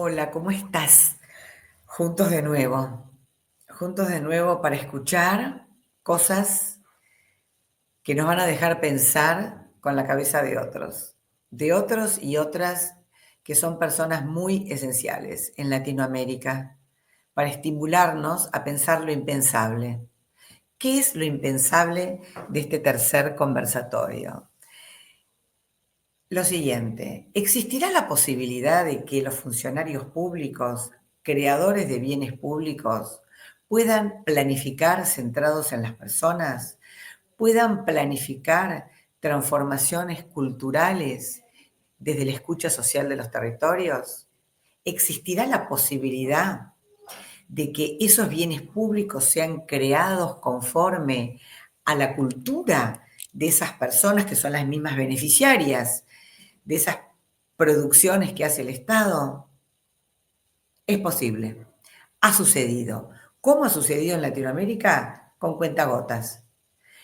Hola, ¿cómo estás? Juntos de nuevo para escuchar cosas que nos van a dejar pensar con la cabeza de otros y otras que son personas muy esenciales en Latinoamérica, para estimularnos a pensar lo impensable. ¿Qué es lo impensable de este tercer conversatorio? Lo siguiente, ¿existirá la posibilidad de que los funcionarios públicos, creadores de bienes públicos, puedan planificar centrados en las personas, puedan planificar transformaciones culturales desde la escucha social de los territorios? ¿Existirá la posibilidad de que esos bienes públicos sean creados conforme a la cultura de esas personas que son las mismas beneficiarias de esas producciones que hace el Estado? Es posible. Ha sucedido. ¿Cómo ha sucedido en Latinoamérica? Con cuentagotas.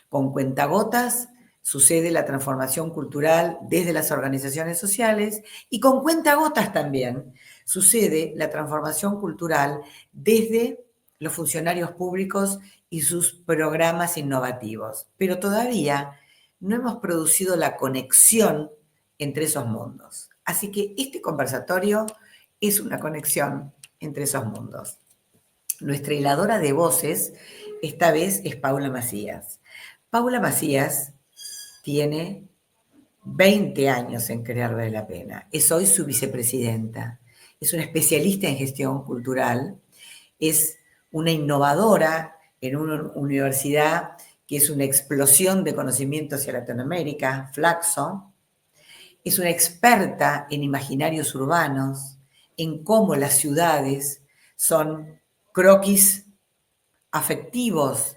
Con cuentagotas sucede la transformación cultural desde las organizaciones sociales y con cuentagotas también sucede la transformación cultural desde los funcionarios públicos y sus programas innovativos. Pero todavía no hemos producido la conexión entre esos mundos. Así que este conversatorio es una conexión entre esos mundos. Nuestra hiladora de voces esta vez es Paula Macías. Paula Macías tiene 20 años en Crear Vale la Pena. Es hoy su vicepresidenta. Es una especialista en gestión cultural. Es una innovadora en una universidad que es una explosión de conocimiento hacia Latinoamérica, Flaxo. Es una experta en imaginarios urbanos, en cómo las ciudades son croquis afectivos,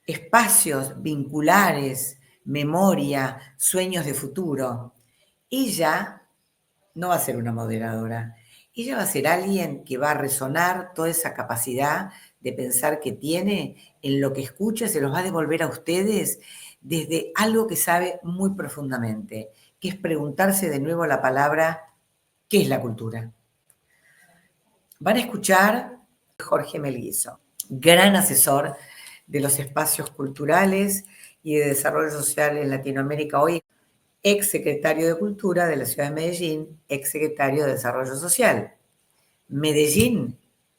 espacios vinculares, memoria, sueños de futuro. Ella no va a ser una moderadora, ella va a ser alguien que va a resonar toda esa capacidad de pensar que tiene en lo que escucha, se los va a devolver a ustedes desde algo que sabe muy profundamente, que es preguntarse de nuevo la palabra, ¿qué es la cultura? Van a escuchar a Jorge Melguizo, gran asesor de los espacios culturales y de desarrollo social en Latinoamérica hoy, ex secretario de Cultura de la ciudad de Medellín, ex secretario de Desarrollo Social. Medellín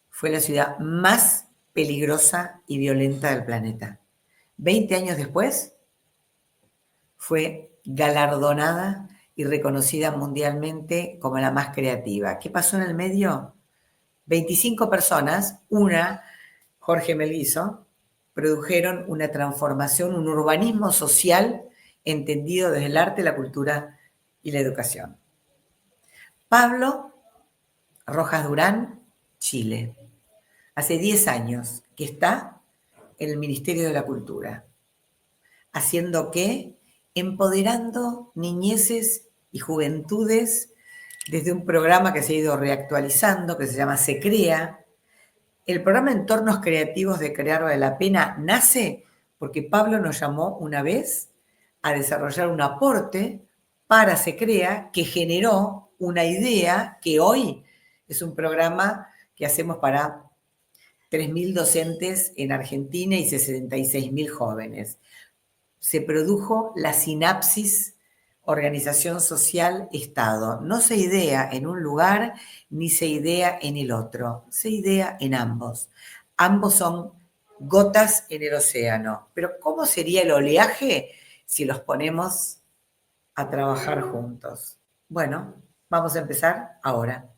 fue la ciudad más peligrosa y violenta del planeta. 20 años después, fue galardonada y reconocida mundialmente como la más creativa. ¿Qué pasó en el medio? 25 personas, una, Jorge Melguizo, produjeron una transformación, un urbanismo social entendido desde el arte, la cultura y la educación. Pablo Rojas Durán, Chile. Hace 10 años que está en el Ministerio de la Cultura. ¿Haciendo qué? Empoderando niñeces y juventudes desde un programa que se ha ido reactualizando, que se llama Se Crea. El programa Entornos Creativos de Crear Vale la Pena nace porque Pablo nos llamó una vez a desarrollar un aporte para Se Crea que generó una idea que hoy es un programa que hacemos para 3.000 docentes en Argentina y 66.000 jóvenes. Se produjo la sinapsis organización social Estado. No se idea en un lugar ni se idea en el otro, se idea en ambos. Ambos son gotas en el océano. Pero ¿cómo sería el oleaje si los ponemos a trabajar juntos? Bueno, vamos a empezar ahora.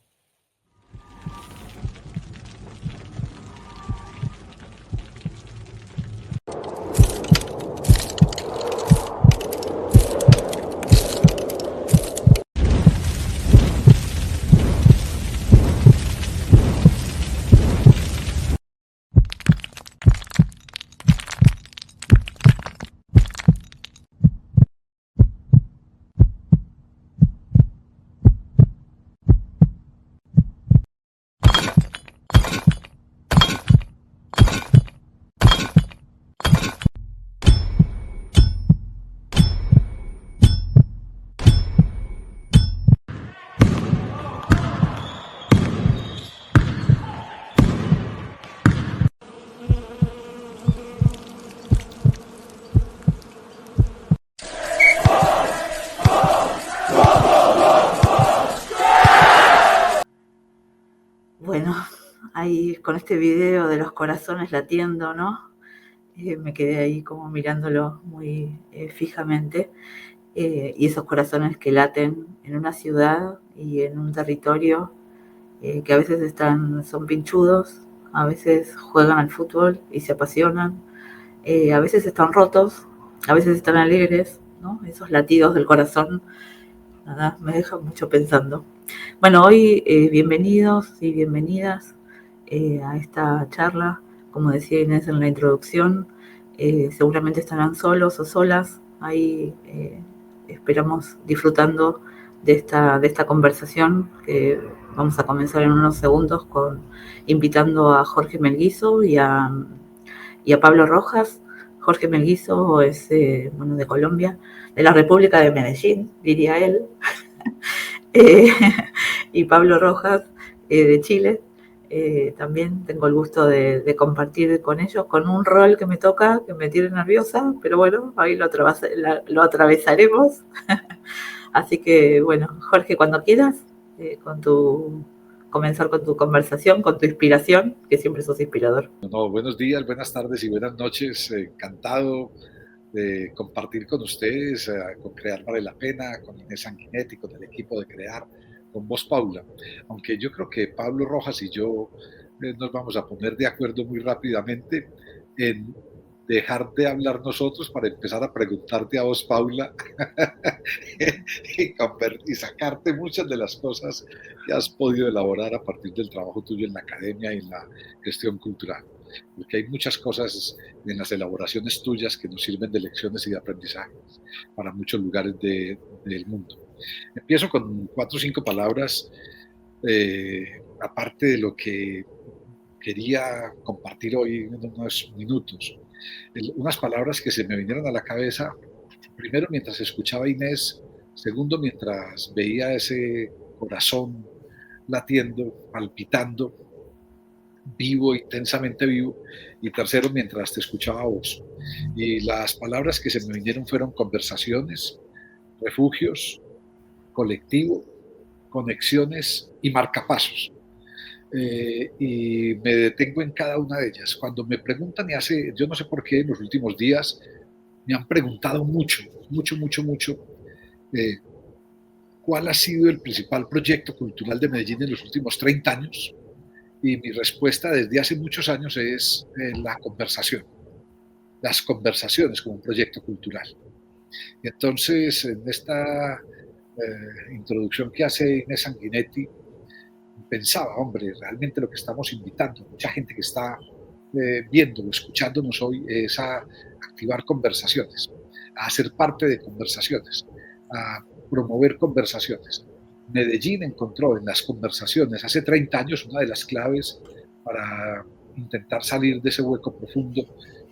ahí con este video de los corazones latiendo, ¿no? Me quedé ahí como mirándolo muy fijamente. Y esos corazones que laten en una ciudad y en un territorio que a veces son pinchudos, a veces juegan al fútbol y se apasionan, a veces están rotos, a veces están alegres, ¿no? Esos latidos del corazón, nada, me dejan mucho pensando. Bueno, hoy bienvenidos y bienvenidas a esta charla. Como decía Inés en la introducción, seguramente estarán solos o solas ahí, esperamos disfrutando de esta conversación que vamos a comenzar en unos segundos invitando a Jorge Melguizo y a Pablo Rojas. Jorge Melguizo es bueno, de Colombia, de la República de Medellín, diría él, eh, y Pablo Rojas de Chile. También tengo el gusto de compartir con ellos, con un rol que me toca, que me tiene nerviosa, pero bueno, ahí lo atravesaremos. Así que bueno, Jorge, cuando quieras, comenzar con tu conversación, con tu inspiración, que siempre sos inspirador. No, buenos días, buenas tardes y buenas noches. Encantado de compartir con ustedes, con Crear Vale la Pena, con Inés Sanguinetti, con el equipo de Crear, con vos, Paula. Aunque yo creo que Pablo Rojas y yo nos vamos a poner de acuerdo muy rápidamente en dejar de hablar nosotros para empezar a preguntarte a vos, Paula, y sacarte muchas de las cosas que has podido elaborar a partir del trabajo tuyo en la academia y en la gestión cultural. Porque hay muchas cosas en las elaboraciones tuyas que nos sirven de lecciones y de aprendizajes para muchos lugares del mundo. Empiezo con 4 o 5 palabras, aparte de lo que quería compartir hoy en unos minutos. Unas palabras que se me vinieron a la cabeza, primero mientras escuchaba a Inés, segundo mientras veía ese corazón latiendo, palpitando, vivo, intensamente vivo, y tercero mientras te escuchaba a vos. Y las palabras que se me vinieron fueron conversaciones, refugios, colectivo, conexiones y marcapasos. Y me detengo en cada una de ellas. Cuando me preguntan, yo no sé por qué en los últimos días me han preguntado mucho, mucho, mucho, mucho, eh, cuál ha sido el principal proyecto cultural de Medellín en los últimos 30 años. Y mi respuesta desde hace muchos años es la conversación, las conversaciones como un proyecto cultural. Y entonces, en esta introducción que hace Inés Sanguinetti, pensaba, hombre, realmente lo que estamos invitando, mucha gente que está viendo o escuchándonos hoy, es a activar conversaciones, a hacer parte de conversaciones, a promover conversaciones. Medellín encontró en las conversaciones hace 30 años una de las claves para intentar salir de ese hueco profundo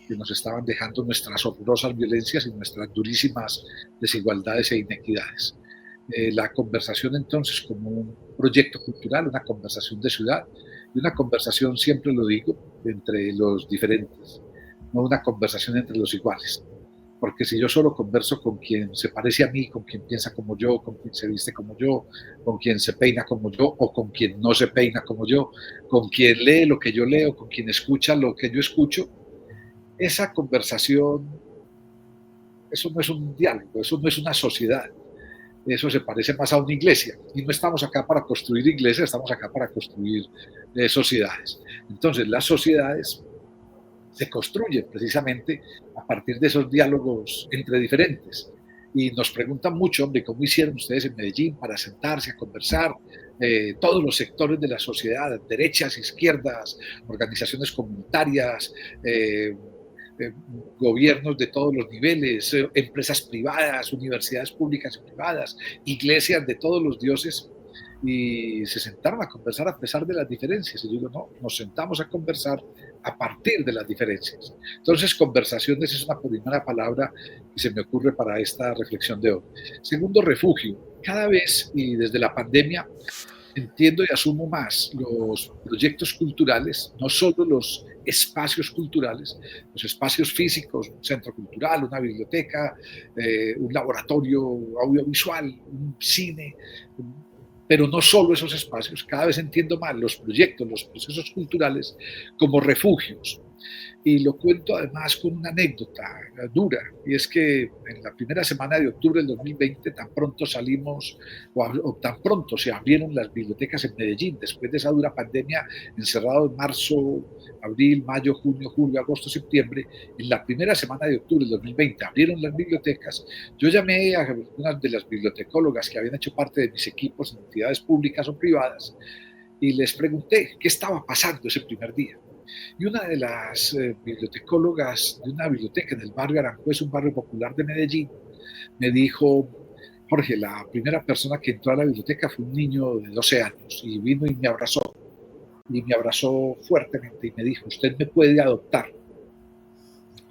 que nos estaban dejando nuestras horrorosas violencias y nuestras durísimas desigualdades e inequidades. La conversación entonces como un proyecto cultural, una conversación de ciudad y una conversación, siempre lo digo, entre los diferentes, no una conversación entre los iguales. Porque si yo solo converso con quien se parece a mí, con quien piensa como yo, con quien se viste como yo, con quien se peina como yo o con quien no se peina como yo, con quien lee lo que yo leo, con quien escucha lo que yo escucho, esa conversación, eso no es un diálogo, eso no es una sociedad. Eso se parece más a una iglesia. Y no estamos acá para construir iglesias, estamos acá para construir sociedades. Entonces, las sociedades se construyen precisamente a partir de esos diálogos entre diferentes. Y nos preguntan mucho, hombre, ¿cómo hicieron ustedes en Medellín para sentarse a conversar todos los sectores de la sociedad, derechas, izquierdas, organizaciones comunitarias, eh, gobiernos de todos los niveles, empresas privadas, universidades públicas y privadas, iglesias de todos los dioses, y se sentaron a conversar a pesar de las diferencias? Y yo digo, no, nos sentamos a conversar a partir de las diferencias. Entonces, conversaciones es una primera palabra que se me ocurre para esta reflexión de hoy. Segundo, refugio. Cada vez, y desde la pandemia, entiendo y asumo más los proyectos culturales, no solo los espacios culturales, los espacios físicos, un centro cultural, una biblioteca, un laboratorio audiovisual, un cine, Pero no solo esos espacios, cada vez entiendo más los proyectos, los procesos culturales como refugios. Y lo cuento además con una anécdota dura, y es que en la primera semana de octubre del 2020, tan pronto salimos, o tan pronto se abrieron las bibliotecas en Medellín, después de esa dura pandemia, encerrado en marzo, abril, mayo, junio, julio, agosto, septiembre, en la primera semana de octubre del 2020 abrieron las bibliotecas. Yo llamé a algunas de las bibliotecólogas que habían hecho parte de mis equipos en entidades públicas o privadas y les pregunté qué estaba pasando ese primer día. Y una de las bibliotecólogas de una biblioteca en el barrio Aranjuez, un barrio popular de Medellín, me dijo: Jorge, la primera persona que entró a la biblioteca fue un niño de 12 años y vino y me abrazó fuertemente y me dijo: usted me puede adoptar.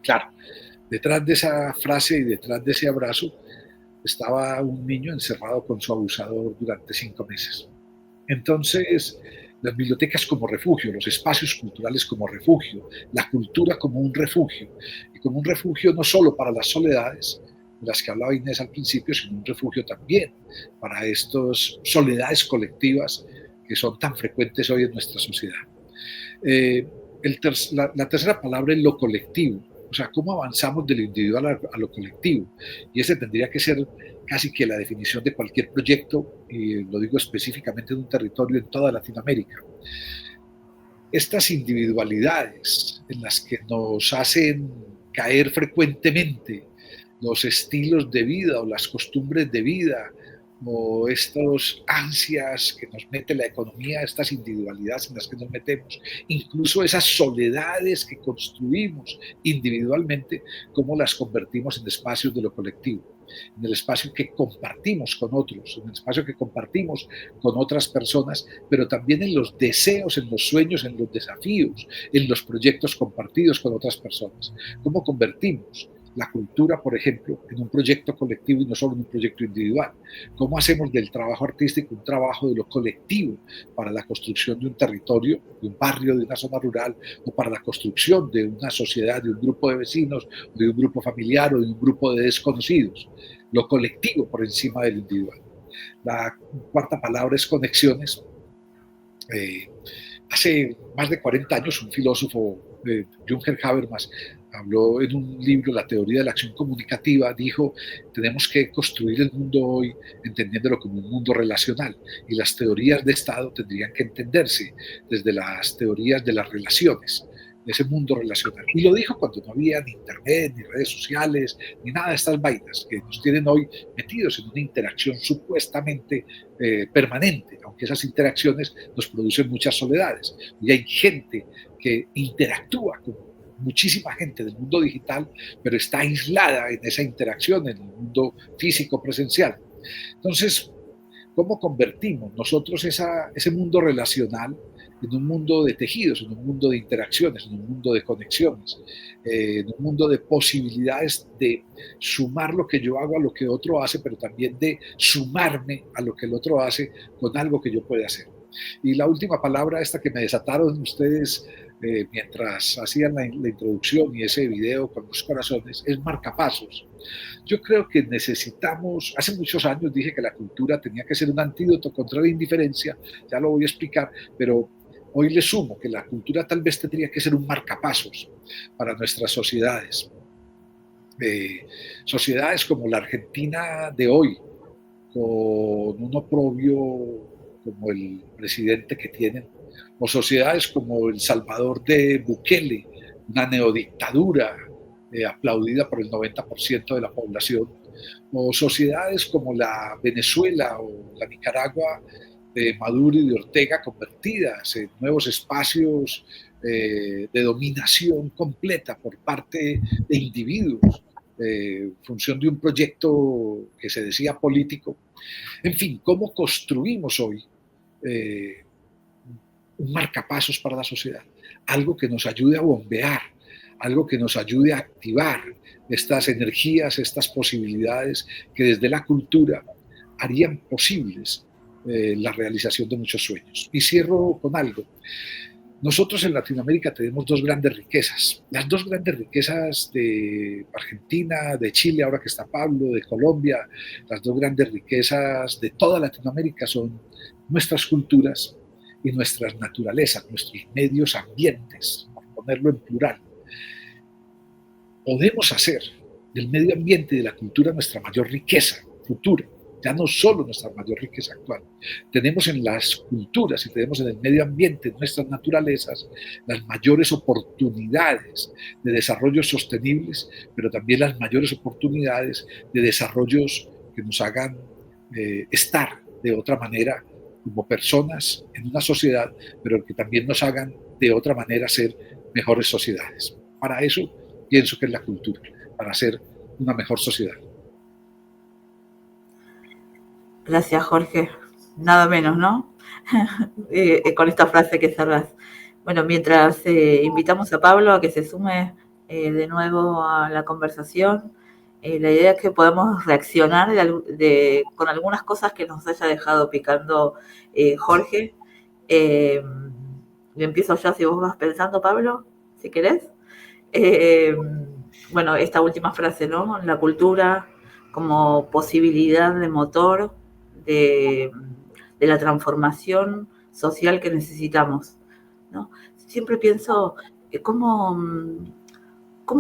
Claro, detrás de esa frase y detrás de ese abrazo estaba un niño encerrado con su abusador durante 5 meses. Entonces, las bibliotecas como refugio, los espacios culturales como refugio, la cultura como un refugio, y como un refugio no solo para las soledades, de las que hablaba Inés al principio, sino un refugio también para estas soledades colectivas que son tan frecuentes hoy en nuestra sociedad. La tercera palabra es lo colectivo, o sea, cómo avanzamos de lo individual a lo colectivo, y ese tendría que ser casi que la definición de cualquier proyecto, y lo digo específicamente de un territorio en toda Latinoamérica. Estas individualidades en las que nos hacen caer frecuentemente los estilos de vida o las costumbres de vida, o estas ansias que nos mete la economía, estas individualidades en las que nos metemos, incluso esas soledades que construimos individualmente, cómo las convertimos en espacios de lo colectivo, en el espacio que compartimos con otros, en el espacio que compartimos con otras personas, pero también en los deseos, en los sueños, en los desafíos, en los proyectos compartidos con otras personas. ¿Cómo convertimos la cultura, por ejemplo, en un proyecto colectivo y no solo en un proyecto individual? ¿Cómo hacemos del trabajo artístico un trabajo de lo colectivo para la construcción de un territorio, de un barrio, de una zona rural, o para la construcción de una sociedad, de un grupo de vecinos, de un grupo familiar o de un grupo de desconocidos? Lo colectivo por encima del individual. La cuarta palabra es conexiones. Hace más de 40 años, un filósofo, Jürgen Habermas, habló en un libro, La teoría de la acción comunicativa, dijo: tenemos que construir el mundo hoy entendiéndolo como un mundo relacional, y las teorías de Estado tendrían que entenderse desde las teorías de las relaciones, de ese mundo relacional. Y lo dijo cuando no había ni internet, ni redes sociales, ni nada de estas vainas que nos tienen hoy metidos en una interacción supuestamente permanente, aunque esas interacciones nos producen muchas soledades. Y hay gente que interactúa con muchísima gente del mundo digital, pero está aislada en esa interacción en el mundo físico presencial. Entonces, ¿cómo convertimos nosotros ese mundo relacional en un mundo de tejidos, en un mundo de interacciones, en un mundo de conexiones, en un mundo de posibilidades de sumar lo que yo hago a lo que otro hace, pero también de sumarme a lo que el otro hace con algo que yo pueda hacer? Y la última palabra, esta que me desataron ustedes mientras hacían la introducción y ese video con los corazones, es marcapasos. Yo creo que necesitamos, hace muchos años dije que la cultura tenía que ser un antídoto contra la indiferencia, ya lo voy a explicar, pero hoy le sumo que la cultura tal vez tendría que ser un marcapasos para nuestras sociedades. Sociedades como la Argentina de hoy, con un oprobio como el presidente que tienen, o sociedades como El Salvador de Bukele, una neodictadura aplaudida por el 90% de la población, o sociedades como la Venezuela o la Nicaragua de Maduro y de Ortega, convertidas en nuevos espacios de dominación completa por parte de individuos, en función de un proyecto que se decía político. En fin, ¿cómo construimos hoy un marcapasos para la sociedad? Algo que nos ayude a bombear, algo que nos ayude a activar estas energías, estas posibilidades que desde la cultura harían posibles la realización de muchos sueños. Y cierro con algo. Nosotros en Latinoamérica tenemos dos grandes riquezas. Las dos grandes riquezas de Argentina, de Chile, ahora que está Pablo, de Colombia, las dos grandes riquezas de toda Latinoamérica son nuestras culturas y nuestras naturalezas, nuestros medios ambientes, por ponerlo en plural. Podemos hacer del medio ambiente y de la cultura nuestra mayor riqueza futura, ya no solo nuestra mayor riqueza actual. Tenemos en las culturas y tenemos en el medio ambiente, en nuestras naturalezas, las mayores oportunidades de desarrollos sostenibles, pero también las mayores oportunidades de desarrollos que nos hagan estar de otra manera como personas en una sociedad, pero que también nos hagan de otra manera ser mejores sociedades. Para eso pienso que es la cultura, para ser una mejor sociedad. Gracias, Jorge. Nada menos, ¿no? Con esta frase que cerrás. Bueno, mientras invitamos a Pablo a que se sume de nuevo a la conversación, la idea es que podamos reaccionar con algunas cosas que nos haya dejado picando Jorge. Empiezo ya si vos vas pensando, Pablo, si querés. Bueno, esta última frase, ¿no? La cultura como posibilidad de motor de la transformación social que necesitamos, ¿no? Siempre pienso cómo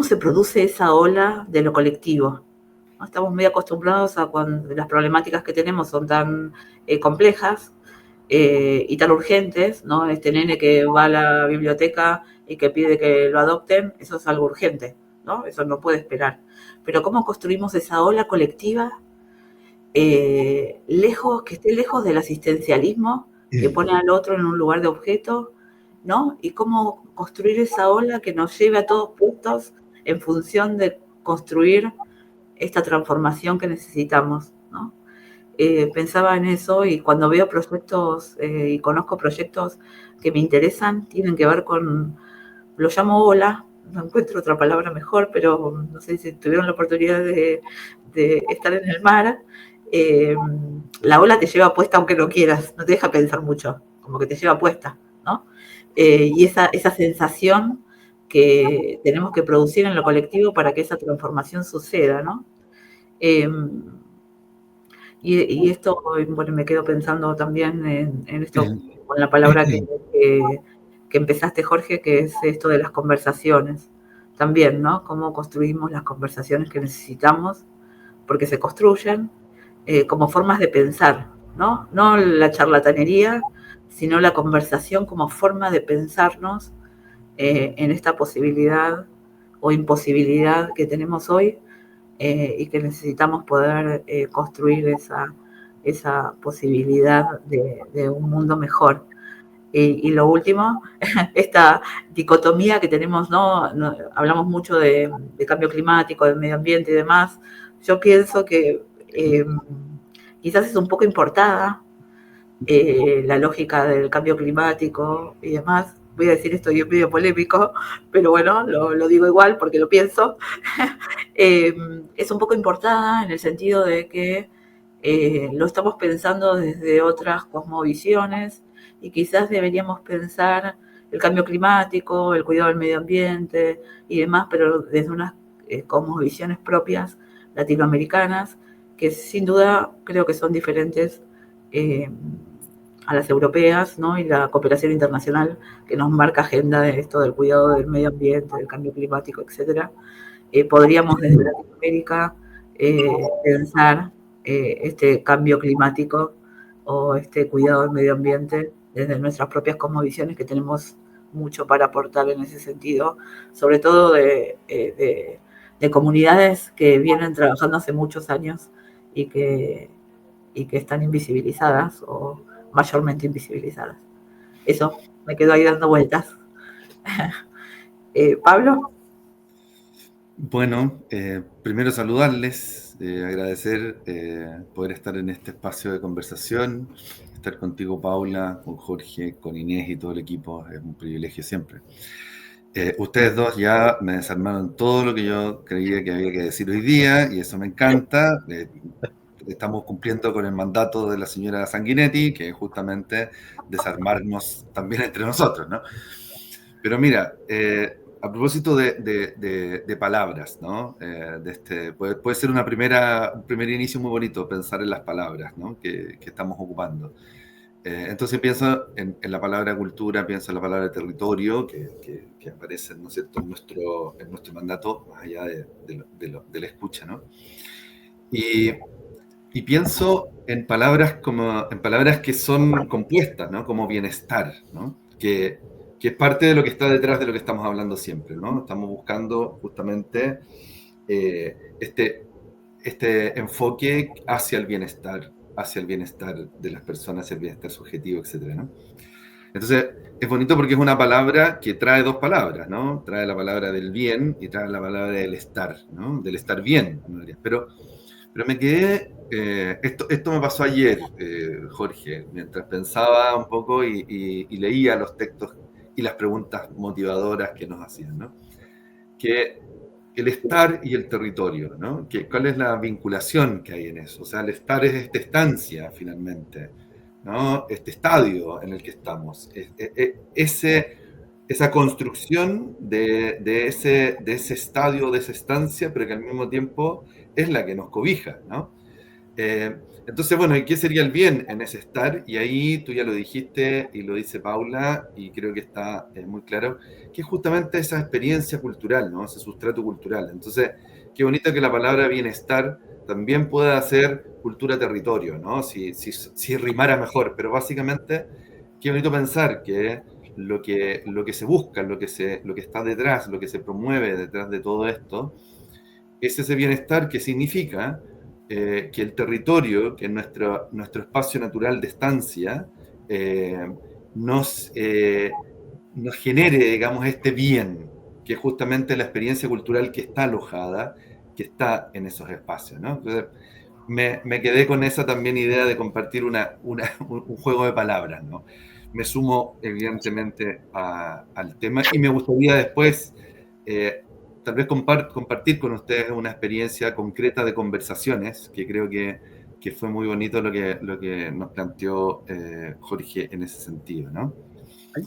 se produce esa ola de lo colectivo, ¿no? Estamos muy acostumbrados a cuando las problemáticas que tenemos son tan complejas y tan urgentes, ¿no? Este nene que va a la biblioteca y que pide que lo adopten, eso es algo urgente, ¿no? Eso no puede esperar. Pero ¿cómo construimos esa ola colectiva que esté lejos del asistencialismo, que pone al otro en un lugar de objeto, ¿no? Y cómo construir esa ola que nos lleve a todos puntos en función de construir esta transformación que necesitamos, ¿no? Pensaba en eso y cuando veo proyectos y conozco proyectos que me interesan, tienen que ver con, lo llamo ola, no encuentro otra palabra mejor, pero no sé si tuvieron la oportunidad de estar en el mar. La ola te lleva puesta aunque no quieras, no te deja pensar mucho, como que te lleva puesta, ¿no? Y esa sensación que tenemos que producir en lo colectivo para que esa transformación suceda, ¿no? Y esto, bueno, me quedo pensando también en esto, con la palabra que empezaste, Jorge, que es esto de las conversaciones. También, ¿no? Cómo construimos las conversaciones que necesitamos, porque se construyen como formas de pensar, ¿no? No la charlatanería, sino la conversación como forma de pensarnos en esta posibilidad o imposibilidad que tenemos hoy y que necesitamos poder construir esa posibilidad de un mundo mejor. Y lo último, esta dicotomía que tenemos, ¿no? Hablamos mucho de cambio climático, del medio ambiente y demás. Yo pienso que quizás es un poco importada la lógica del cambio climático y demás. Voy a decir esto y es medio polémico, pero bueno, lo digo igual porque lo pienso. Es un poco importada en el sentido de que lo estamos pensando desde otras cosmovisiones y quizás deberíamos pensar el cambio climático, el cuidado del medio ambiente y demás, pero desde unas cosmovisiones propias latinoamericanas que sin duda creo que son diferentes a las europeas, ¿no? Y la cooperación internacional que nos marca agenda de esto del cuidado del medio ambiente, del cambio climático, etcétera. Podríamos desde Latinoamérica pensar este cambio climático o este cuidado del medio ambiente desde nuestras propias cosmovisiones, que tenemos mucho para aportar en ese sentido, sobre todo de comunidades que vienen trabajando hace muchos años y que están invisibilizadas o mayormente invisibilizadas. Eso, me quedo ahí dando vueltas. Pablo. Bueno, primero saludarles, agradecer poder estar en este espacio de conversación, estar contigo, Paula, con Jorge, con Inés y todo el equipo, es un privilegio siempre. Ustedes dos ya me desarmaron todo lo que yo creía que había que decir hoy día y eso me encanta. Estamos cumpliendo con el mandato de la señora Sanguinetti, que es justamente desarmarnos también entre nosotros, ¿no? Pero mira, a propósito de palabras, ¿no? Puede ser un primer inicio muy bonito pensar en las palabras, ¿no? que estamos ocupando. Entonces pienso en la palabra cultura, pienso en la palabra territorio, que aparece, ¿no es cierto?, en nuestro mandato, más allá de la escucha, ¿no? Y pienso en palabras que son compuestas, ¿no? Como bienestar, ¿no? Que es parte de lo que está detrás de lo que estamos hablando siempre, ¿no? Estamos buscando justamente este enfoque hacia el bienestar de las personas, el bienestar subjetivo, etcétera, ¿no? Entonces, es bonito porque es una palabra que trae dos palabras, ¿no? Trae la palabra del bien y trae la palabra del estar, ¿no? Del estar bien, ¿no? Pero me quedé, esto me pasó ayer, Jorge, mientras pensaba un poco y leía los textos y las preguntas motivadoras que nos hacían, ¿no? Que el estar y el territorio, ¿no? ¿Cuál es la vinculación que hay en eso? O sea, el estar es esta estancia, finalmente, ¿no? Este estadio en el que estamos. Esa construcción de ese estadio, de esa estancia, pero que al mismo tiempo es la que nos cobija, ¿no? Entonces, bueno, ¿y qué sería el bien en ese estar? Y ahí tú ya lo dijiste y lo dice Paula, y creo que está muy claro, que es justamente esa experiencia cultural, ¿no? Ese sustrato cultural. Entonces, qué bonito que la palabra bienestar también pueda ser cultura-territorio, ¿no? Si rimara mejor, pero básicamente, qué bonito pensar que lo que se busca, lo que está detrás, lo que se promueve detrás de todo esto, es ese bienestar que significa que el territorio, que es nuestro espacio natural de estancia, nos genere, digamos, este bien, que es justamente la experiencia cultural que está alojada, que está en esos espacios, ¿no? Entonces, me quedé con esa también idea de compartir un juego de palabras, ¿no? Me sumo, evidentemente, al tema y me gustaría después tal vez compartir con ustedes una experiencia concreta de conversaciones, que creo que fue muy bonito lo que nos planteó Jorge en ese sentido, ¿no?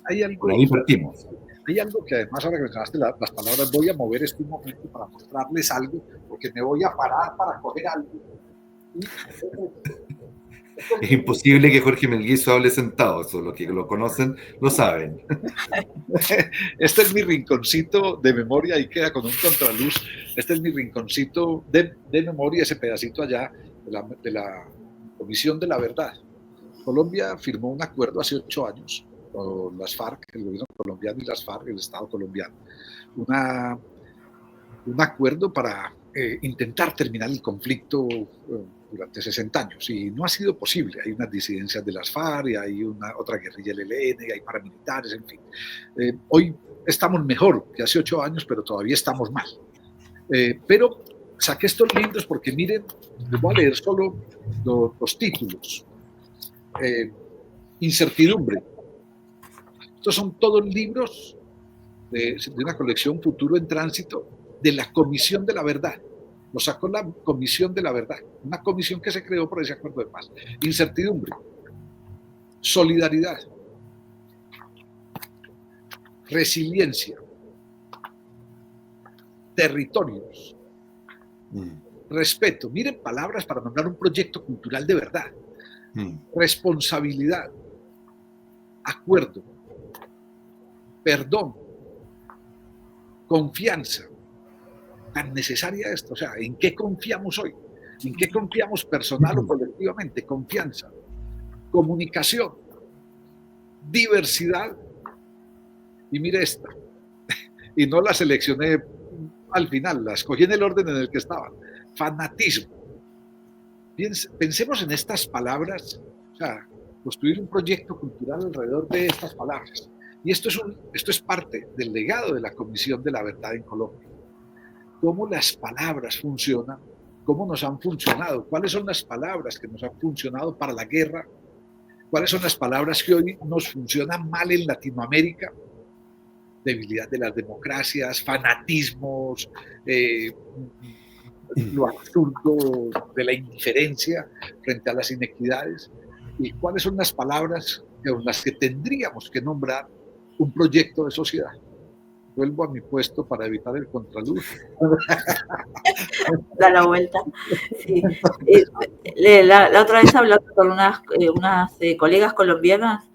Hay algo, por ahí partimos. Hay algo que además, ahora que mencionaste las palabras, voy a mover este momento para mostrarles algo, porque me voy a parar para coger algo. Es imposible que Jorge Melguizo hable sentado, eso los que lo conocen lo saben. Este es mi rinconcito de memoria, ahí queda con un contraluz. Este es mi rinconcito de memoria, ese pedacito allá de la Comisión de la Verdad. Colombia firmó un acuerdo hace 8 años con las FARC, el gobierno colombiano y las FARC, el Estado colombiano. Un acuerdo para intentar terminar el conflicto durante 60 años, y no ha sido posible. Hay unas disidencias de las FARC, y hay otra guerrilla del ELN, y hay paramilitares, en fin. Hoy estamos mejor que hace 8 años, pero todavía estamos mal. Pero saqué estos libros porque miren, les voy a leer solo los títulos. Incertidumbre. Estos son todos libros de una colección Futuro en Tránsito de la Comisión de la Verdad. Lo sacó la Comisión de la Verdad, una comisión que se creó por ese acuerdo de paz. Incertidumbre, solidaridad, resiliencia, territorios, respeto. Miren, palabras para nombrar un proyecto cultural de verdad. Responsabilidad, acuerdo, perdón, confianza. Tan necesaria esto, o sea, ¿en qué confiamos hoy? ¿En qué confiamos personal o colectivamente? Confianza, comunicación, diversidad, y mire esta, y no la seleccioné al final, la escogí en el orden en el que estaban, fanatismo. Pensemos en estas palabras, o sea, construir un proyecto cultural alrededor de estas palabras. Y esto es parte del legado de la Comisión de la Verdad en Colombia. Cómo las palabras funcionan, cómo nos han funcionado, cuáles son las palabras que nos han funcionado para la guerra, cuáles son las palabras que hoy nos funcionan mal en Latinoamérica, debilidad de las democracias, fanatismos, lo absurdo de la indiferencia frente a las inequidades, y cuáles son las palabras con las que tendríamos que nombrar un proyecto de sociedad. vuelvo a mi puesto para evitar el contraluz. Da la vuelta. Sí. La otra vez hablando con unas colegas colombianas,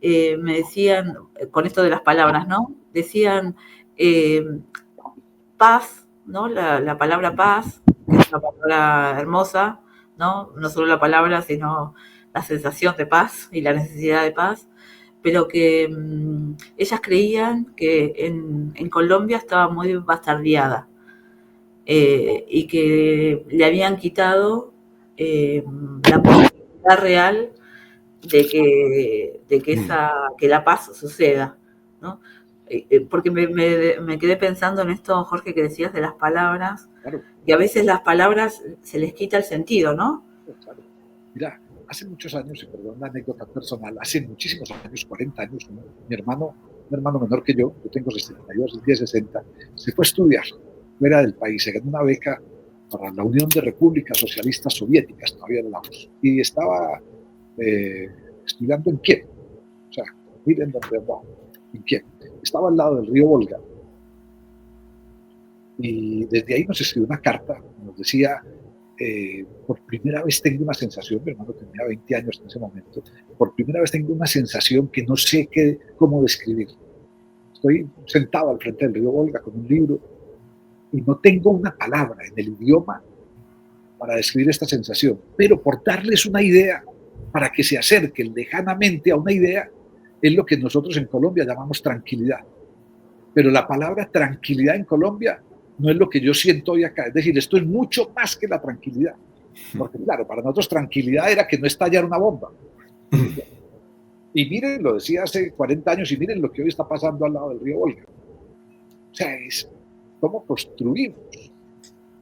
me decían, con esto de las palabras, ¿no? Decían paz, ¿no? La palabra paz, que es una palabra hermosa, ¿no? No solo la palabra, sino la sensación de paz y la necesidad de paz, pero que ellas creían que en Colombia estaba muy bastardeada, y que le habían quitado la posibilidad real que la paz suceda, ¿no? Porque me quedé pensando en esto, Jorge, que decías de las palabras, Claro, y a veces las palabras se les quita el sentido, ¿no? claro. Mira, hace muchos años, y perdón una anécdota personal, hace muchísimos años, 40 años, mi hermano, un hermano menor que yo tengo 62, él tiene 60, se fue a estudiar fuera del país, se ganó una beca para la Unión de Repúblicas Socialistas Soviéticas, todavía hablamos, y estaba estudiando en Kiev, o sea, miren dónde va, en Kiev, estaba al lado del río Volga, y desde ahí nos escribió una carta, nos decía, por primera vez tengo una sensación, mi hermano tenía 20 años en ese momento, por primera vez tengo una sensación que no sé cómo describir. Estoy sentado al frente del río Volga con un libro y no tengo una palabra en el idioma para describir esta sensación, pero por darles una idea, para que se acerquen lejanamente a una idea, es lo que nosotros en Colombia llamamos tranquilidad. Pero la palabra tranquilidad en Colombia no es lo que yo siento hoy acá. Es decir, esto es mucho más que la tranquilidad. Porque claro, para nosotros tranquilidad era que no estallara una bomba. Y miren, lo decía hace 40 años, y miren lo que hoy está pasando al lado del río Volga. O sea, es cómo construimos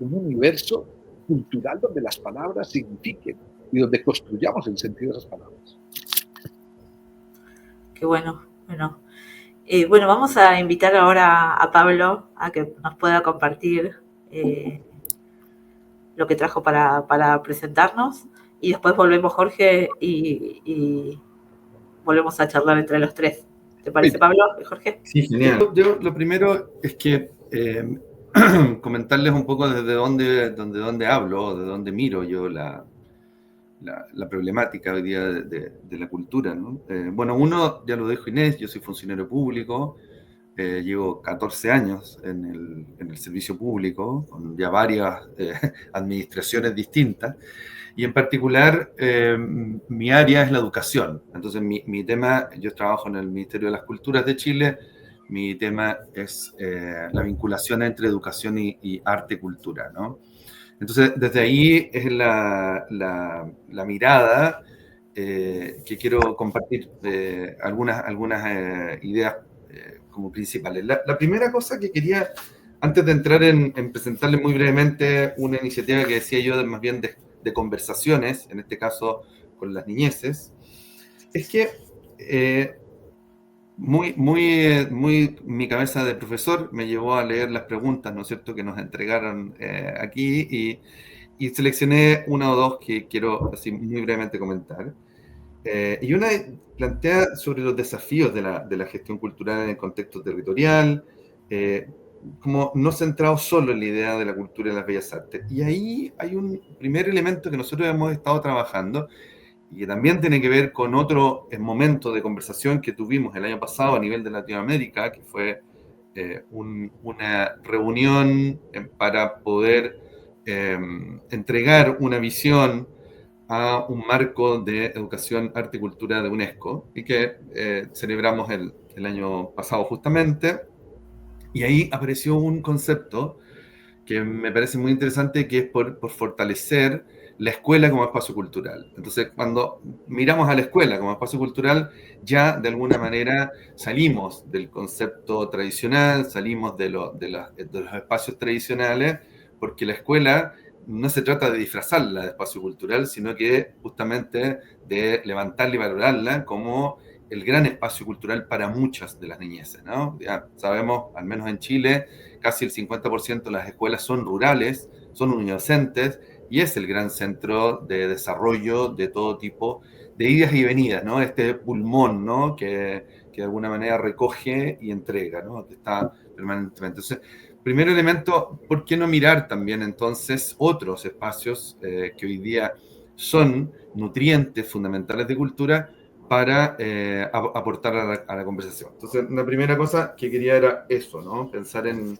un universo cultural donde las palabras signifiquen y donde construyamos el sentido de esas palabras. Qué bueno, bueno. Bueno, vamos a invitar ahora a Pablo a que nos pueda compartir lo que trajo para presentarnos, y después volvemos Jorge y volvemos a charlar entre los tres. ¿Te parece, Pablo y Jorge? Sí, genial. Yo lo primero es que comentarles un poco desde dónde hablo, de dónde miro yo la problemática hoy día de la cultura, ¿no? Bueno, uno, ya lo dijo Inés, yo soy funcionario público, llevo 14 años en el servicio público, con ya varias administraciones distintas, y en particular mi área es la educación. Entonces mi tema, yo trabajo en el Ministerio de las Culturas de Chile, mi tema es la vinculación entre educación y arte y cultura, ¿no? Entonces, desde ahí es la mirada que quiero compartir, algunas ideas como principales. La primera cosa que quería, antes de entrar en presentarles muy brevemente una iniciativa que decía yo, más bien de conversaciones, en este caso con las niñeces, es que muy mi cabeza de profesor me llevó a leer las preguntas, ¿no es cierto?, que nos entregaron aquí, y seleccioné una o dos que quiero así muy brevemente comentar. Y una plantea sobre los desafíos de la gestión cultural en el contexto territorial, como no centrado solo en la idea de la cultura y las bellas artes. Y ahí hay un primer elemento que nosotros hemos estado trabajando y que también tiene que ver con otro momento de conversación que tuvimos el año pasado a nivel de Latinoamérica, que fue una reunión para poder entregar una visión a un marco de educación, arte y cultura de UNESCO, y que celebramos el año pasado justamente. Y ahí apareció un concepto que me parece muy interesante, que es por fortalecer la escuela como espacio cultural. Entonces, cuando miramos a la escuela como espacio cultural, ya de alguna manera salimos del concepto tradicional, salimos de los espacios tradicionales, porque la escuela no se trata de disfrazarla de espacio cultural, sino que justamente de levantarla y valorarla como el gran espacio cultural para muchas de las niñeces, ¿no? Ya sabemos, al menos en Chile, casi el 50% de las escuelas son rurales, son unidocentes, y es el gran centro de desarrollo de todo tipo de idas y venidas, ¿no? Este pulmón, ¿no? Que de alguna manera recoge y entrega, ¿no? Que está permanentemente. Entonces, primer elemento, ¿por qué no mirar también entonces otros espacios que hoy día son nutrientes fundamentales de cultura para aportar a la conversación? Entonces, la primera cosa que quería era eso, ¿no? Pensar en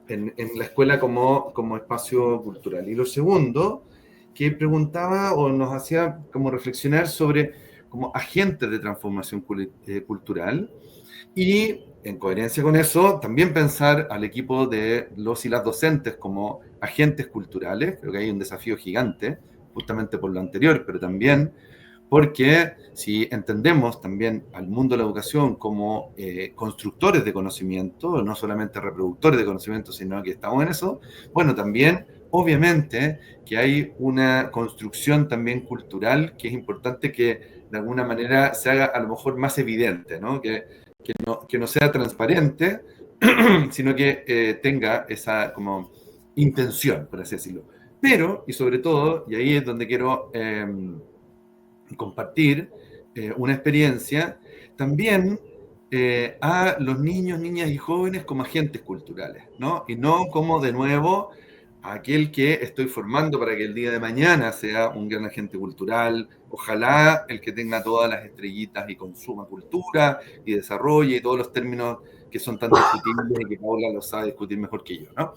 la escuela como espacio cultural. Y lo segundo, que preguntaba o nos hacía como reflexionar sobre como agentes de transformación cultural, y en coherencia con eso, también pensar al equipo de los y las docentes como agentes culturales. Creo que hay un desafío gigante, justamente por lo anterior, pero también porque si entendemos también al mundo de la educación como constructores de conocimiento, no solamente reproductores de conocimiento, sino que estamos en eso, bueno, también obviamente que hay una construcción también cultural que es importante que de alguna manera se haga a lo mejor más evidente, ¿no? Que no sea transparente, sino que tenga esa como intención, por así decirlo. Pero, y sobre todo, y ahí es donde quiero compartir una experiencia, también a los niños, niñas y jóvenes como agentes culturales, ¿no? Y no como, de nuevo, aquel que estoy formando para que el día de mañana sea un gran agente cultural, ojalá el que tenga todas las estrellitas y consuma cultura y desarrolle y todos los términos que son tan discutibles y que Paula lo sabe discutir mejor que yo, ¿no?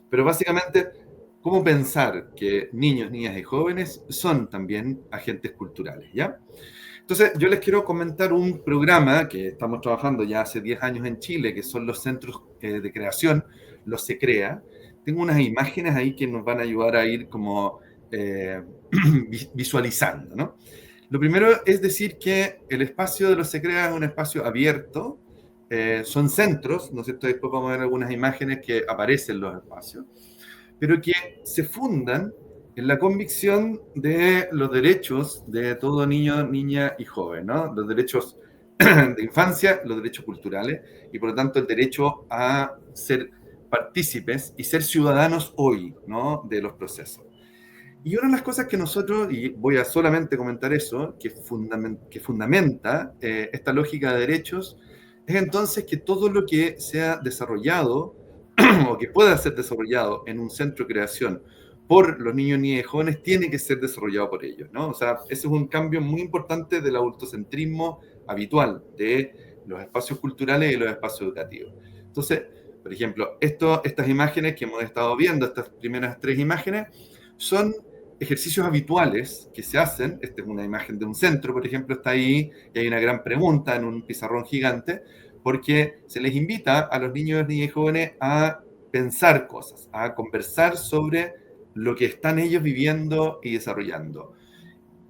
Pero básicamente, ¿cómo pensar que niños, niñas y jóvenes son también agentes culturales, ¿ya? Entonces, yo les quiero comentar un programa que estamos trabajando ya hace 10 años en Chile, que son los centros de creación, los Se Crea. Tengo unas imágenes ahí que nos van a ayudar a ir como visualizando, ¿no? Lo primero es decir que el espacio de los Se Crea es un espacio abierto, son centros, ¿no es cierto? Después vamos a ver algunas imágenes que aparecen en los espacios, pero que se fundan en la convicción de los derechos de todo niño, niña y joven, ¿no? Los derechos de infancia, los derechos culturales, y por lo tanto el derecho a ser partícipes y ser ciudadanos hoy, ¿no? De los procesos. Y una de las cosas que nosotros, y voy a solamente comentar eso, que fundamenta esta lógica de derechos, es entonces que todo lo que sea desarrollado o que pueda ser desarrollado en un centro de creación por los niños, niñas y jóvenes, tiene que ser desarrollado por ellos, ¿no? O sea, ese es un cambio muy importante del adultocentrismo habitual de los espacios culturales y los espacios educativos. Entonces, por ejemplo, estas imágenes que hemos estado viendo, estas primeras 3 imágenes, son ejercicios habituales que se hacen. Esta es una imagen de un centro, por ejemplo, está ahí, y hay una gran pregunta en un pizarrón gigante, porque se les invita a los niños, niñas y jóvenes a pensar cosas, a conversar sobre lo que están ellos viviendo y desarrollando.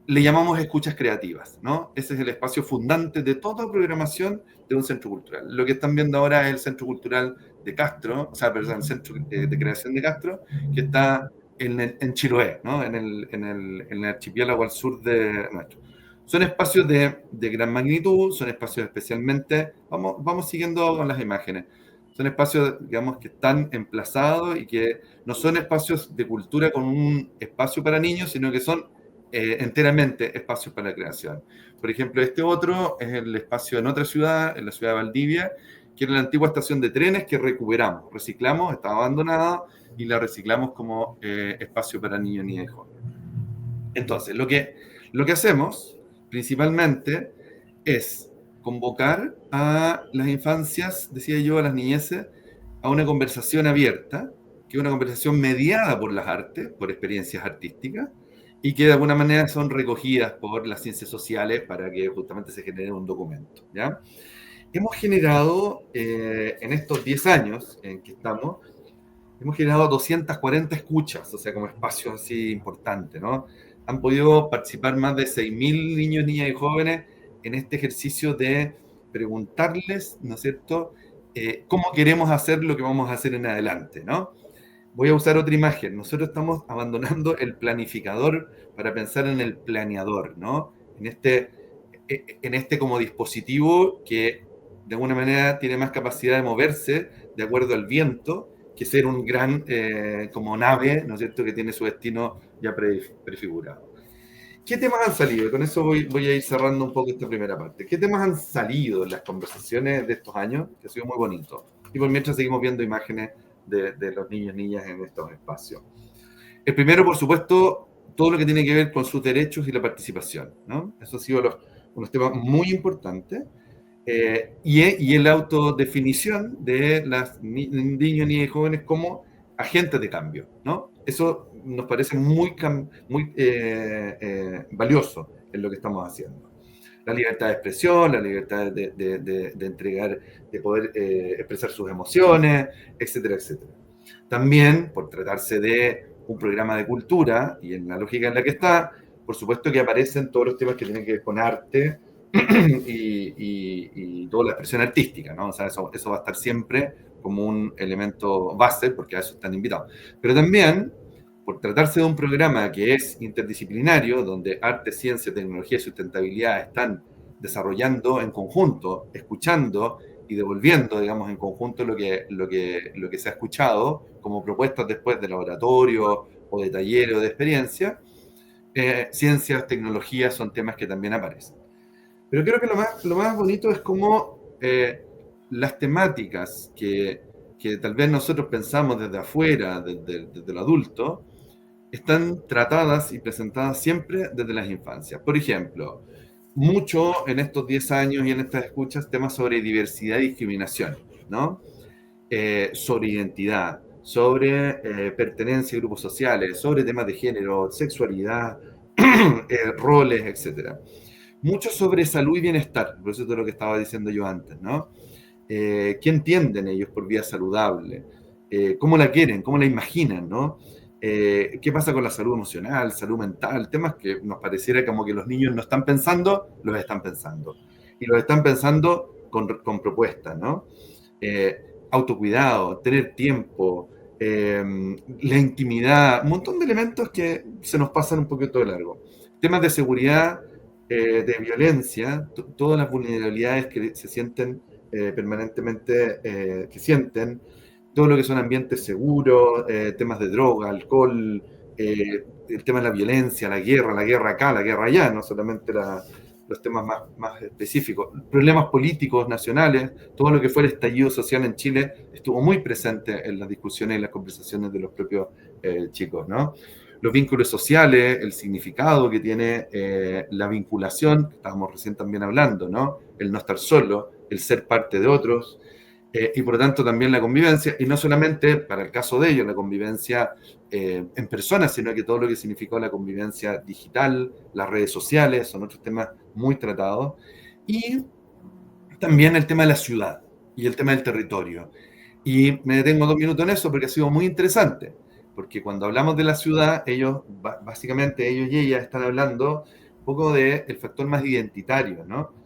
Le llamamos escuchas creativas, ¿no? Ese es el espacio fundante de toda programación de un centro cultural. Lo que están viendo ahora es el Centro Cultural de Castro, o sea, perdón, el Centro de Creación de Castro, que está en Chiloé, ¿no? En el archipiélago al sur de nuestro. Son espacios de gran magnitud, son espacios especialmente, vamos siguiendo con las imágenes, son espacios, digamos, que están emplazados y que no son espacios de cultura con un espacio para niños, sino que son enteramente espacios para la creación. Por ejemplo, este otro es el espacio en otra ciudad, en la ciudad de Valdivia, que era la antigua estación de trenes que recuperamos, reciclamos, estaba abandonada y la reciclamos como espacio para niños, niñas y jóvenes. Entonces, lo que hacemos principalmente es convocar a las infancias, decía yo, a las niñeces, a una conversación abierta, que es una conversación mediada por las artes, por experiencias artísticas, y que de alguna manera son recogidas por las ciencias sociales para que justamente se genere un documento, ¿ya? Hemos generado, en estos 10 años en que estamos, hemos generado 240 escuchas, o sea, como espacios así importantes, ¿no? Han podido participar más de 6.000 niños, niñas y jóvenes en este ejercicio de preguntarles, ¿no es cierto?, cómo queremos hacer lo que vamos a hacer en adelante, ¿no? Voy a usar otra imagen. Nosotros estamos abandonando el planificador para pensar en el planeador, ¿no? En este como dispositivo que de alguna manera tiene más capacidad de moverse de acuerdo al viento que ser un gran como nave, ¿no es cierto?, que tiene su destino ya prefigurado. ¿Qué temas han salido? Y con eso voy a ir cerrando un poco esta primera parte. ¿Qué temas han salido en las conversaciones de estos años? Que ha sido muy bonito. Y por mientras seguimos viendo imágenes de los niños y niñas en estos espacios. El primero, por supuesto, todo lo que tiene que ver con sus derechos y la participación, ¿no? Eso ha sido unos temas muy importantes. Y la autodefinición de las niños, niñas y jóvenes como agentes de cambio, ¿no? Eso nos parece muy valioso en lo que estamos haciendo. La libertad de expresión, la libertad de entregar, de poder expresar sus emociones, etcétera, etcétera. También, por tratarse de un programa de cultura, y en la lógica en la que está, por supuesto que aparecen todos los temas que tienen que ver con arte y toda la expresión artística, ¿no? O sea, eso va a estar siempre como un elemento base, porque a eso están invitados. Pero también, por tratarse de un programa que es interdisciplinario, donde arte, ciencia, tecnología y sustentabilidad están desarrollando en conjunto, escuchando y devolviendo, digamos, en conjunto lo que se ha escuchado como propuestas después de laboratorio o de taller o de experiencia, ciencias, tecnologías son temas que también aparecen. Pero creo que lo más bonito es cómo las temáticas que tal vez nosotros pensamos desde afuera, desde lo adulto, están tratadas y presentadas siempre desde las infancias. Por ejemplo, mucho en estos 10 años y en estas escuchas temas sobre diversidad y discriminación, ¿no? Sobre identidad, sobre pertenencia a grupos sociales, sobre temas de género, sexualidad, roles, etc. Mucho sobre salud y bienestar, por eso es lo que estaba diciendo yo antes, ¿no? ¿Qué entienden ellos por vida saludable? ¿Cómo la quieren? ¿Cómo la imaginan, no? ¿Qué pasa con la salud emocional, salud mental? Temas que nos pareciera como que los niños no están pensando, los están pensando. Y los están pensando con propuestas, ¿no? Autocuidado, tener tiempo, la intimidad, un montón de elementos que se nos pasan un poquito de largo. Temas de seguridad, de violencia, todas las vulnerabilidades que se sienten permanentemente, que sienten, todo lo que son ambientes seguros, temas de droga, alcohol, el tema de la violencia, la guerra acá, la guerra allá, no solamente los temas más específicos. Problemas políticos nacionales, todo lo que fue el estallido social en Chile estuvo muy presente en las discusiones y las conversaciones de los propios chicos, ¿no? Los vínculos sociales, el significado que tiene la vinculación, que estábamos recién también hablando, ¿no? El no estar solo, el ser parte de otros, y por lo tanto también la convivencia, y no solamente para el caso de ellos, la convivencia en personas, sino que todo lo que significó la convivencia digital, las redes sociales, son otros temas muy tratados, y también el tema de la ciudad y el tema del territorio. Y me detengo 2 minutos en eso porque ha sido muy interesante, porque cuando hablamos de la ciudad, ellos, básicamente ellos y ellas están hablando un poco del factor más identitario, ¿no?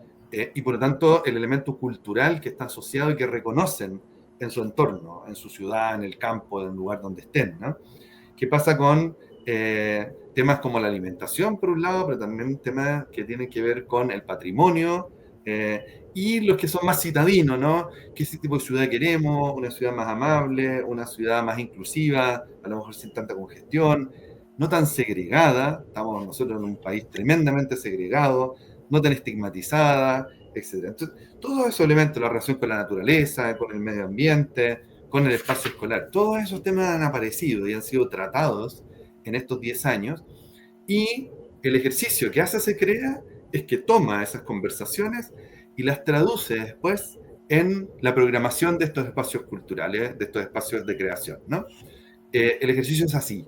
Y por lo tanto el elemento cultural que está asociado y que reconocen en su entorno, en su ciudad, en el campo, en el lugar donde estén, ¿no? ¿Qué pasa con temas como la alimentación, por un lado, pero también temas que tienen que ver con el patrimonio y los que son más citadinos, ¿no? ¿Qué tipo de ciudad queremos? Una ciudad más amable, una ciudad más inclusiva, a lo mejor sin tanta congestión, no tan segregada, estamos nosotros en un país tremendamente segregado, no tan estigmatizada, etc. Entonces, todos esos elementos, la relación con la naturaleza, con el medio ambiente, con el espacio escolar, todos esos temas han aparecido y han sido tratados en estos 10 años, y el ejercicio que hace Secrea es que toma esas conversaciones y las traduce después en la programación de estos espacios culturales, de estos espacios de creación, ¿no? El ejercicio es así.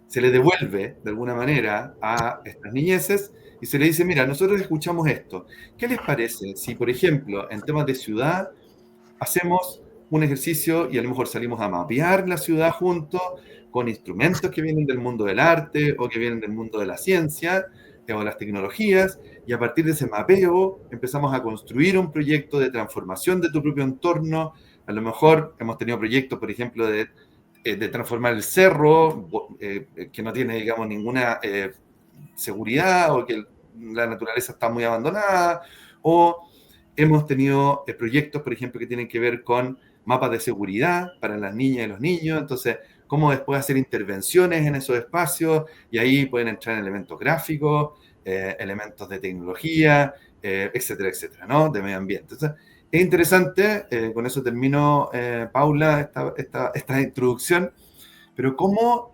Se le devuelve, de alguna manera, a estas niñeces y se le dice, mira, nosotros escuchamos esto. ¿Qué les parece si, por ejemplo, en temas de ciudad, hacemos un ejercicio y a lo mejor salimos a mapear la ciudad juntos con instrumentos que vienen del mundo del arte o que vienen del mundo de la ciencia o las tecnologías, y a partir de ese mapeo empezamos a construir un proyecto de transformación de tu propio entorno? A lo mejor hemos tenido proyectos, por ejemplo, de transformar el cerro, que no tiene, digamos, ninguna seguridad, o que la naturaleza está muy abandonada, o hemos tenido proyectos, por ejemplo, que tienen que ver con mapas de seguridad para las niñas y los niños, entonces cómo después hacer intervenciones en esos espacios, y ahí pueden entrar elementos gráficos, elementos de tecnología, etcétera, etcétera, ¿no? De medio ambiente. Entonces, es interesante, con eso termino, Paula, esta introducción, pero ¿cómo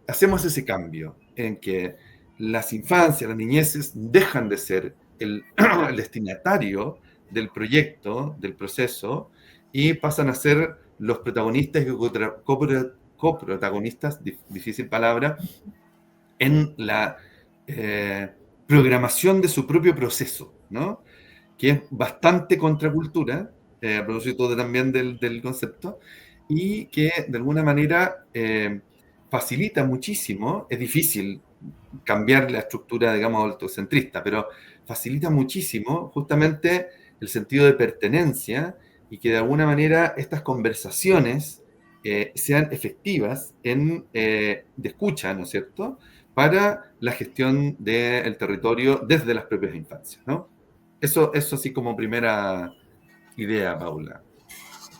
hacemos ese cambio en que las infancias, las niñeces dejan de ser el destinatario del proyecto, del proceso, y pasan a ser los protagonistas y coprotagonistas, difícil palabra, en la programación de su propio proceso, ¿no? Que es bastante contracultura, a propósito también del concepto, y que de alguna manera facilita muchísimo, es difícil cambiar la estructura, digamos, autocentrista, pero facilita muchísimo justamente el sentido de pertenencia y que de alguna manera estas conversaciones sean efectivas de escucha, ¿no es cierto?, para la gestión del territorio desde las propias infancias, ¿no? Eso así como primera idea, Paula.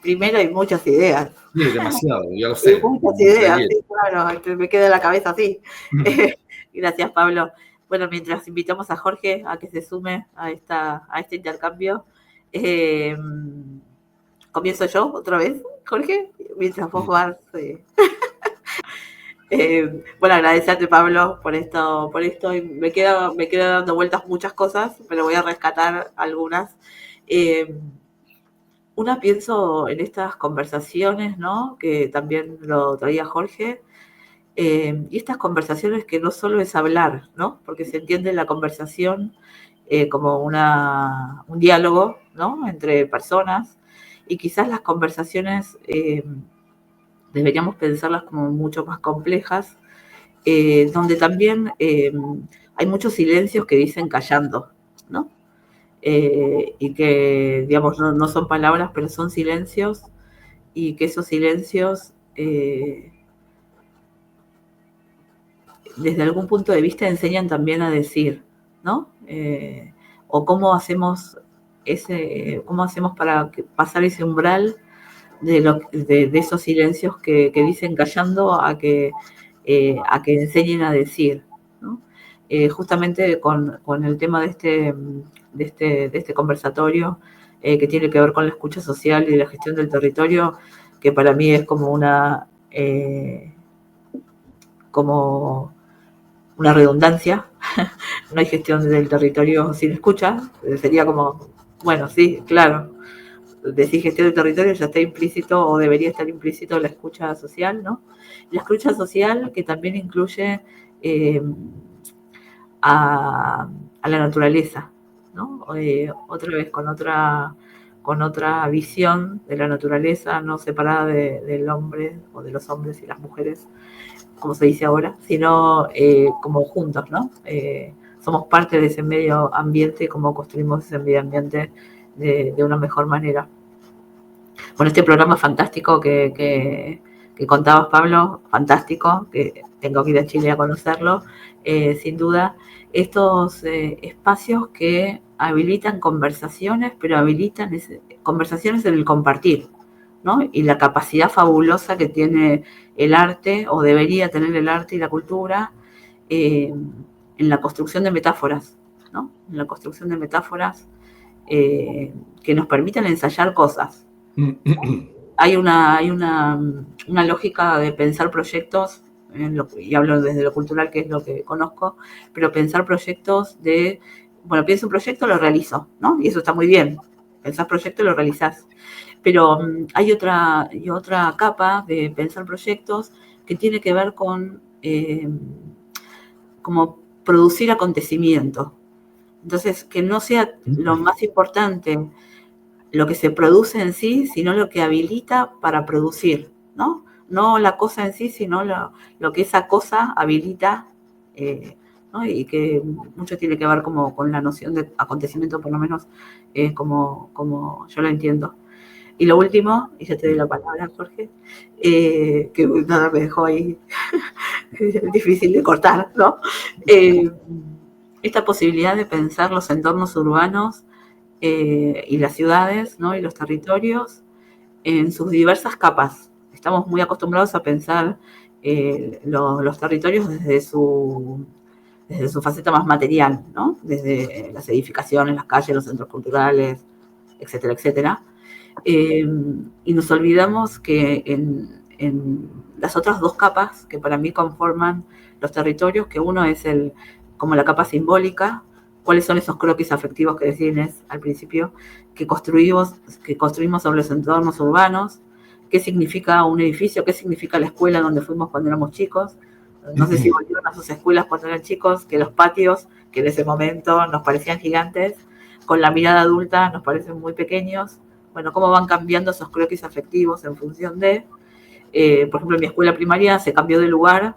Primero hay muchas ideas. Sí, demasiado, ya lo Hay sé. muchas ideas, sí, claro, me queda la cabeza así. Gracias, Pablo. Bueno, mientras invitamos a Jorge a que se sume a este intercambio, comienzo yo otra vez, Jorge, mientras vos vas. Bueno, agradecerte, Pablo, por esto, y me queda dando vueltas muchas cosas, pero voy a rescatar algunas. Una, pienso en estas conversaciones, ¿no? Que también lo traía Jorge, y estas conversaciones que no solo es hablar, ¿no? Porque se entiende la conversación como un diálogo, ¿no? Entre personas, y quizás las conversaciones deberíamos pensarlas como mucho más complejas, donde también hay muchos silencios que dicen callando, ¿no? Y que, digamos, no son palabras, pero son silencios, y que esos silencios, desde algún punto de vista, enseñan también a decir, ¿no? O cómo hacemos para pasar ese umbral de esos silencios que dicen callando a que enseñen a decir, ¿no? Justamente con el tema de este conversatorio, que tiene que ver con la escucha social y la gestión del territorio, que para mí es como una redundancia. No hay gestión del territorio sin escucha. Sería como, bueno, sí, claro, decir gestión del territorio, ya está implícito o debería estar implícito la escucha social, ¿no? La escucha social que también incluye a la naturaleza, ¿no? Otra vez con otra visión de la naturaleza, no separada del hombre o de los hombres y las mujeres, como se dice ahora, sino como juntos, ¿no? Somos parte de ese medio ambiente y cómo construimos ese medio ambiente de una mejor manera. Bueno, este programa fantástico que contabas, Pablo, fantástico, que tengo que ir a Chile a conocerlo, sin duda, estos espacios que habilitan conversaciones, pero habilitan conversaciones en el compartir, ¿no? Y la capacidad fabulosa que tiene el arte, o debería tener el arte y la cultura, en la construcción de metáforas, ¿no? En la construcción de metáforas que nos permiten ensayar cosas. Hay una lógica de pensar proyectos, y hablo desde lo cultural, que es lo que conozco, pero pensar proyectos pienso un proyecto, lo realizo, ¿no? Y eso está muy bien. Pensás proyecto y lo realizás. Pero hay otra capa de pensar proyectos que tiene que ver con como producir acontecimientos. Entonces, que no sea lo más importante lo que se produce en sí, sino lo que habilita para producir, ¿no? No la cosa en sí, sino lo que esa cosa habilita, ¿no? Y que mucho tiene que ver como con la noción de acontecimiento, por lo menos como yo lo entiendo. Y lo último, y ya te doy la palabra, Jorge, que nada me dejó ahí difícil de cortar, ¿no? Esta posibilidad de pensar los entornos urbanos y las ciudades, ¿no? Y los territorios en sus diversas capas. Estamos muy acostumbrados a pensar los territorios desde su faceta más material, ¿no? Desde las edificaciones, las calles, los centros culturales, etcétera, etcétera. Y nos olvidamos que en las otras dos capas que para mí conforman los territorios, que uno es como la capa simbólica, cuáles son esos croquis afectivos que decía Inés al principio, que construimos sobre los entornos urbanos, qué significa un edificio, qué significa la escuela donde fuimos cuando éramos chicos. No sé si volvieron a sus escuelas cuando eran chicos, que los patios, que en ese momento nos parecían gigantes, con la mirada adulta nos parecen muy pequeños. Bueno, cómo van cambiando esos croquis afectivos en función de, por ejemplo, mi escuela primaria se cambió de lugar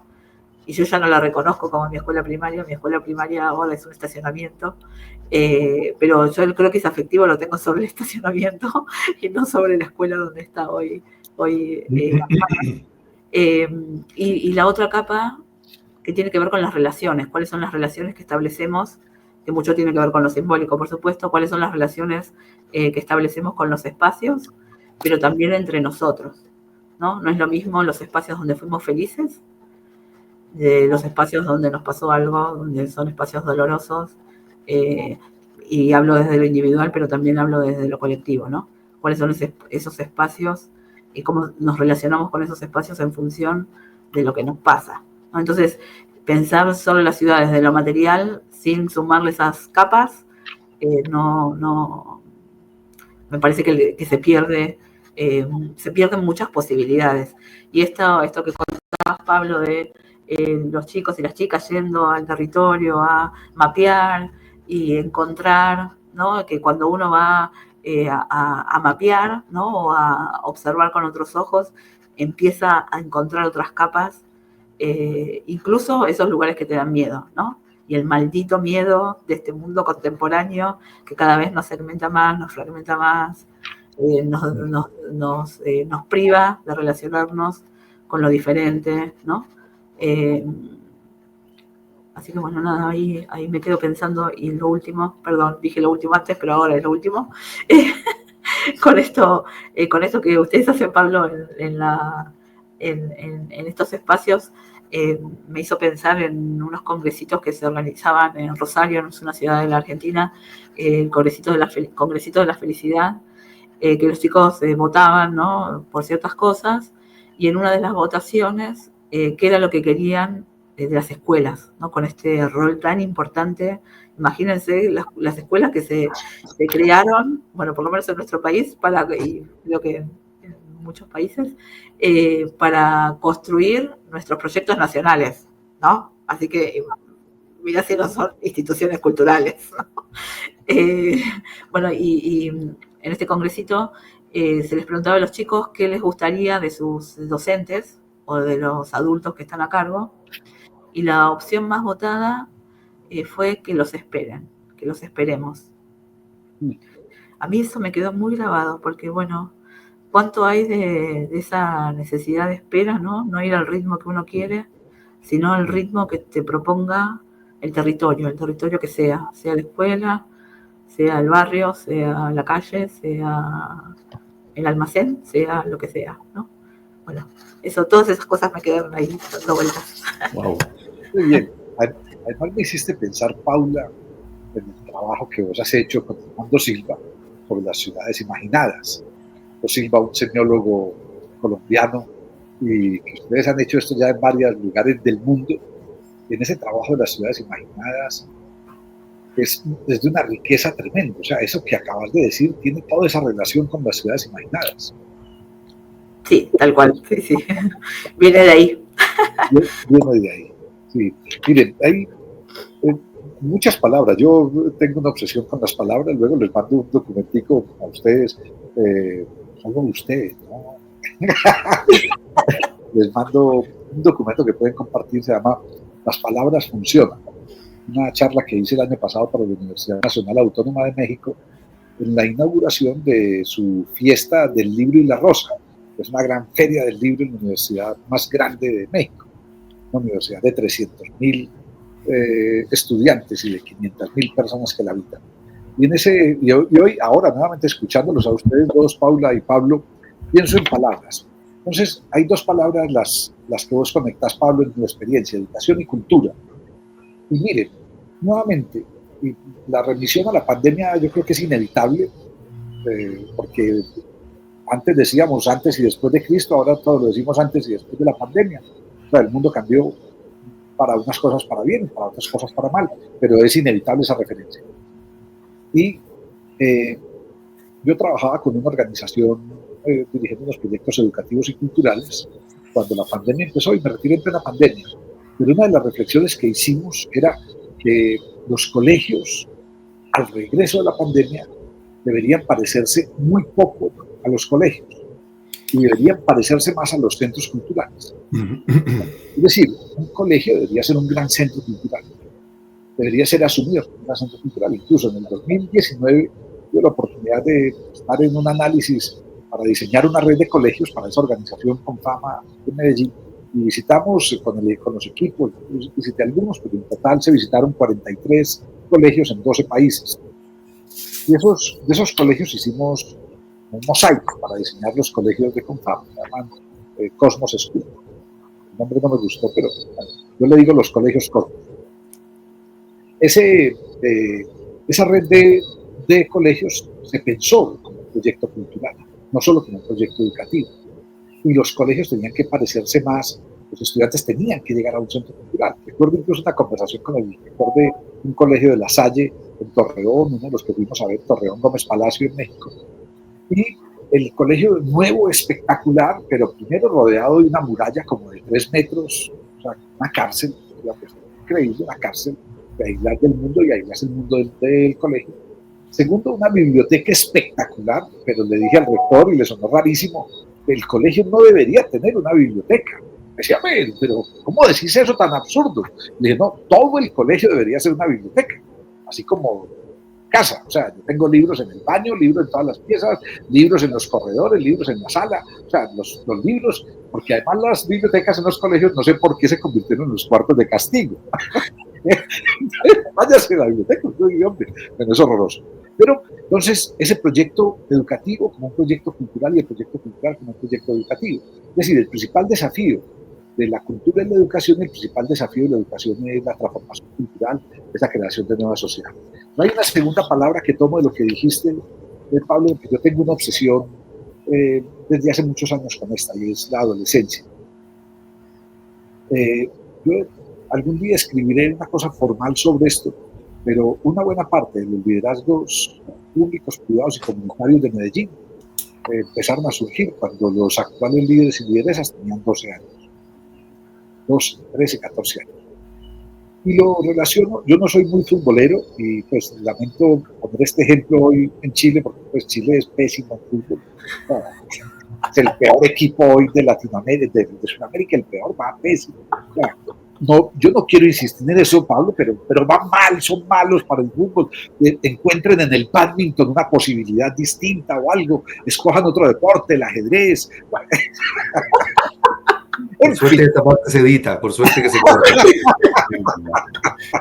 y yo ya no la reconozco como mi escuela primaria ahora es un estacionamiento, pero yo el croquis afectivo lo tengo sobre el estacionamiento y no sobre la escuela donde está hoy y la otra capa que tiene que ver con las relaciones, cuáles son las relaciones que establecemos, que mucho tiene que ver con lo simbólico, por supuesto, cuáles son las relaciones que establecemos con los espacios, pero también entre nosotros, ¿no? No es lo mismo los espacios donde fuimos felices, de los espacios donde nos pasó algo, donde son espacios dolorosos, y hablo desde lo individual, pero también hablo desde lo colectivo, ¿no? ¿Cuáles son esos espacios y cómo nos relacionamos con esos espacios en función de lo que nos pasa, ¿no? Entonces, pensar solo las ciudades de lo material sin sumarle esas capas, no me parece que se pierden muchas posibilidades. Y esto que contabas, Pablo, de los chicos y las chicas yendo al territorio a mapear y encontrar, ¿no? Que cuando uno va a mapear, ¿no? O a observar con otros ojos, empieza a encontrar otras capas, incluso esos lugares que te dan miedo, ¿no? Y el maldito miedo de este mundo contemporáneo que cada vez nos segmenta más, nos fragmenta más, nos priva de relacionarnos con lo diferente, ¿no? Así que bueno, nada, ahí me quedo pensando. Y lo último, perdón, dije lo último antes, pero ahora es lo último, con esto que ustedes hacen, Pablo, en estos espacios, me hizo pensar en unos congresitos que se organizaban en Rosario, es una ciudad de la Argentina, el congresito de la felicidad, que los chicos votaban, ¿no? Por ciertas cosas, y en una de las votaciones, qué era lo que querían de las escuelas, ¿no? Con este rol tan importante. Imagínense las escuelas que se crearon, bueno, por lo menos en nuestro país, y creo que en muchos países, para construir nuestros proyectos nacionales, ¿no? Así que, mira si no son instituciones culturales, ¿no? Bueno, y en este congresito se les preguntaba a los chicos qué les gustaría de sus docentes o de los adultos que están a cargo, y la opción más votada fue que los esperemos. A mí eso me quedó muy grabado, porque bueno, cuánto hay de esa necesidad de espera, ¿no? No ir al ritmo que uno quiere, sino al ritmo que te proponga el territorio que sea la escuela, sea el barrio, sea la calle, sea el almacén, sea lo que sea, ¿no? Bueno, todas esas cosas me quedaron ahí dando vueltas. Wow. Muy bien. Además me hiciste pensar, Paula, en el trabajo que vos has hecho con Fernando Silva sobre las ciudades imaginadas. Silva, un semiólogo colombiano, y que ustedes han hecho esto ya en varios lugares del mundo. Y en ese trabajo de las ciudades imaginadas es de una riqueza tremenda. O sea, eso que acabas de decir tiene toda esa relación con las ciudades imaginadas. Sí, tal cual. Sí. Viene de ahí. Viene de ahí. Sí. Miren, hay muchas palabras. Yo tengo una obsesión con las palabras. Luego les mando un documentico a ustedes. Solo ustedes, ¿no? Les mando un documento que pueden compartir, se llama Las palabras funcionan. Una charla que hice el año pasado para la Universidad Nacional Autónoma de México en la inauguración de su fiesta del libro y la rosa. Es una gran feria del libro en la universidad más grande de México, una universidad de 300,000 estudiantes y de 500,000 personas que la habitan. Y hoy, ahora nuevamente escuchándolos a ustedes dos, Paula y Pablo, pienso en palabras. Entonces, hay dos palabras las que vos conectás, Pablo, en tu experiencia, educación y cultura. Y miren, nuevamente, la remisión a la pandemia yo creo que es inevitable, porque antes decíamos antes y después de Cristo, ahora todos lo decimos antes y después de la pandemia. O sea, el mundo cambió para unas cosas para bien, para otras cosas para mal, pero es inevitable esa referencia. Y yo trabajaba con una organización dirigiendo unos proyectos educativos y culturales cuando la pandemia empezó, y me retiré en plena pandemia. Pero una de las reflexiones que hicimos era que los colegios, al regreso de la pandemia, deberían parecerse muy poco a los colegios y deberían parecerse más a los centros culturales. Es decir, un colegio debería ser un gran centro cultural, debería ser asumido como un gran centro cultural. Incluso en el 2019 tuve la oportunidad de estar en un análisis para diseñar una red de colegios para esa organización con fama de Medellín, y visitamos con los equipos, visité algunos, pero en total se visitaron 43 colegios en 12 países. Y de esos colegios hicimos un mosaico para diseñar los colegios de Confama, se llaman Cosmos School. El nombre no me gustó, pero bueno, yo le digo los colegios Cosmos. Esa red de colegios se pensó como un proyecto cultural, no solo como un proyecto educativo. Y los colegios tenían que parecerse más, los estudiantes tenían que llegar a un centro cultural. Recuerdo incluso una conversación con el director de un colegio de La Salle en Torreón, uno de los que fuimos a ver, Torreón Gómez Palacio en México. Y el colegio nuevo, espectacular, pero primero rodeado de una muralla como de 3 metros, o sea, una cárcel, increíble, una cárcel, de aislar del mundo y aislar el mundo del colegio. Segundo, una biblioteca espectacular, pero le dije al rector y le sonó rarísimo, el colegio no debería tener una biblioteca. Me decía, pero ¿cómo decís eso tan absurdo? Le dije, no, todo el colegio debería ser una biblioteca, así como casa. O sea, yo tengo libros en el baño, libros en todas las piezas, libros en los corredores, libros en la sala. O sea, los libros, porque además las bibliotecas en los colegios no sé por qué se convirtieron en los cuartos de castigo. Váyase a la biblioteca, hombre, pero es horroroso. Pero entonces ese proyecto educativo como un proyecto cultural y el proyecto cultural como un proyecto educativo. Es decir, el principal desafío de la cultura es la educación, y el principal desafío de la educación es la transformación cultural, es la creación de nuevas sociedades. No hay una segunda palabra que tomo de lo que dijiste, Pablo, que yo tengo una obsesión desde hace muchos años con esta, y es la adolescencia. Yo algún día escribiré una cosa formal sobre esto, pero una buena parte de los liderazgos públicos, privados y comunitarios de Medellín empezaron a surgir cuando los actuales líderes y lideresas tenían 12 años. 12, 13, 14 años. Y lo relaciono, yo no soy muy futbolero y pues lamento poner este ejemplo hoy en Chile, porque pues Chile es pésimo en fútbol. Es el peor equipo hoy de Latinoamérica, de Sudamérica, el peor, va pésimo. No, yo no quiero insistir en eso, Pablo, pero van mal, son malos para el fútbol. Encuentren en el badminton una posibilidad distinta o algo, escojan otro deporte, el ajedrez. Por suerte esta parte se edita, por suerte que se corta.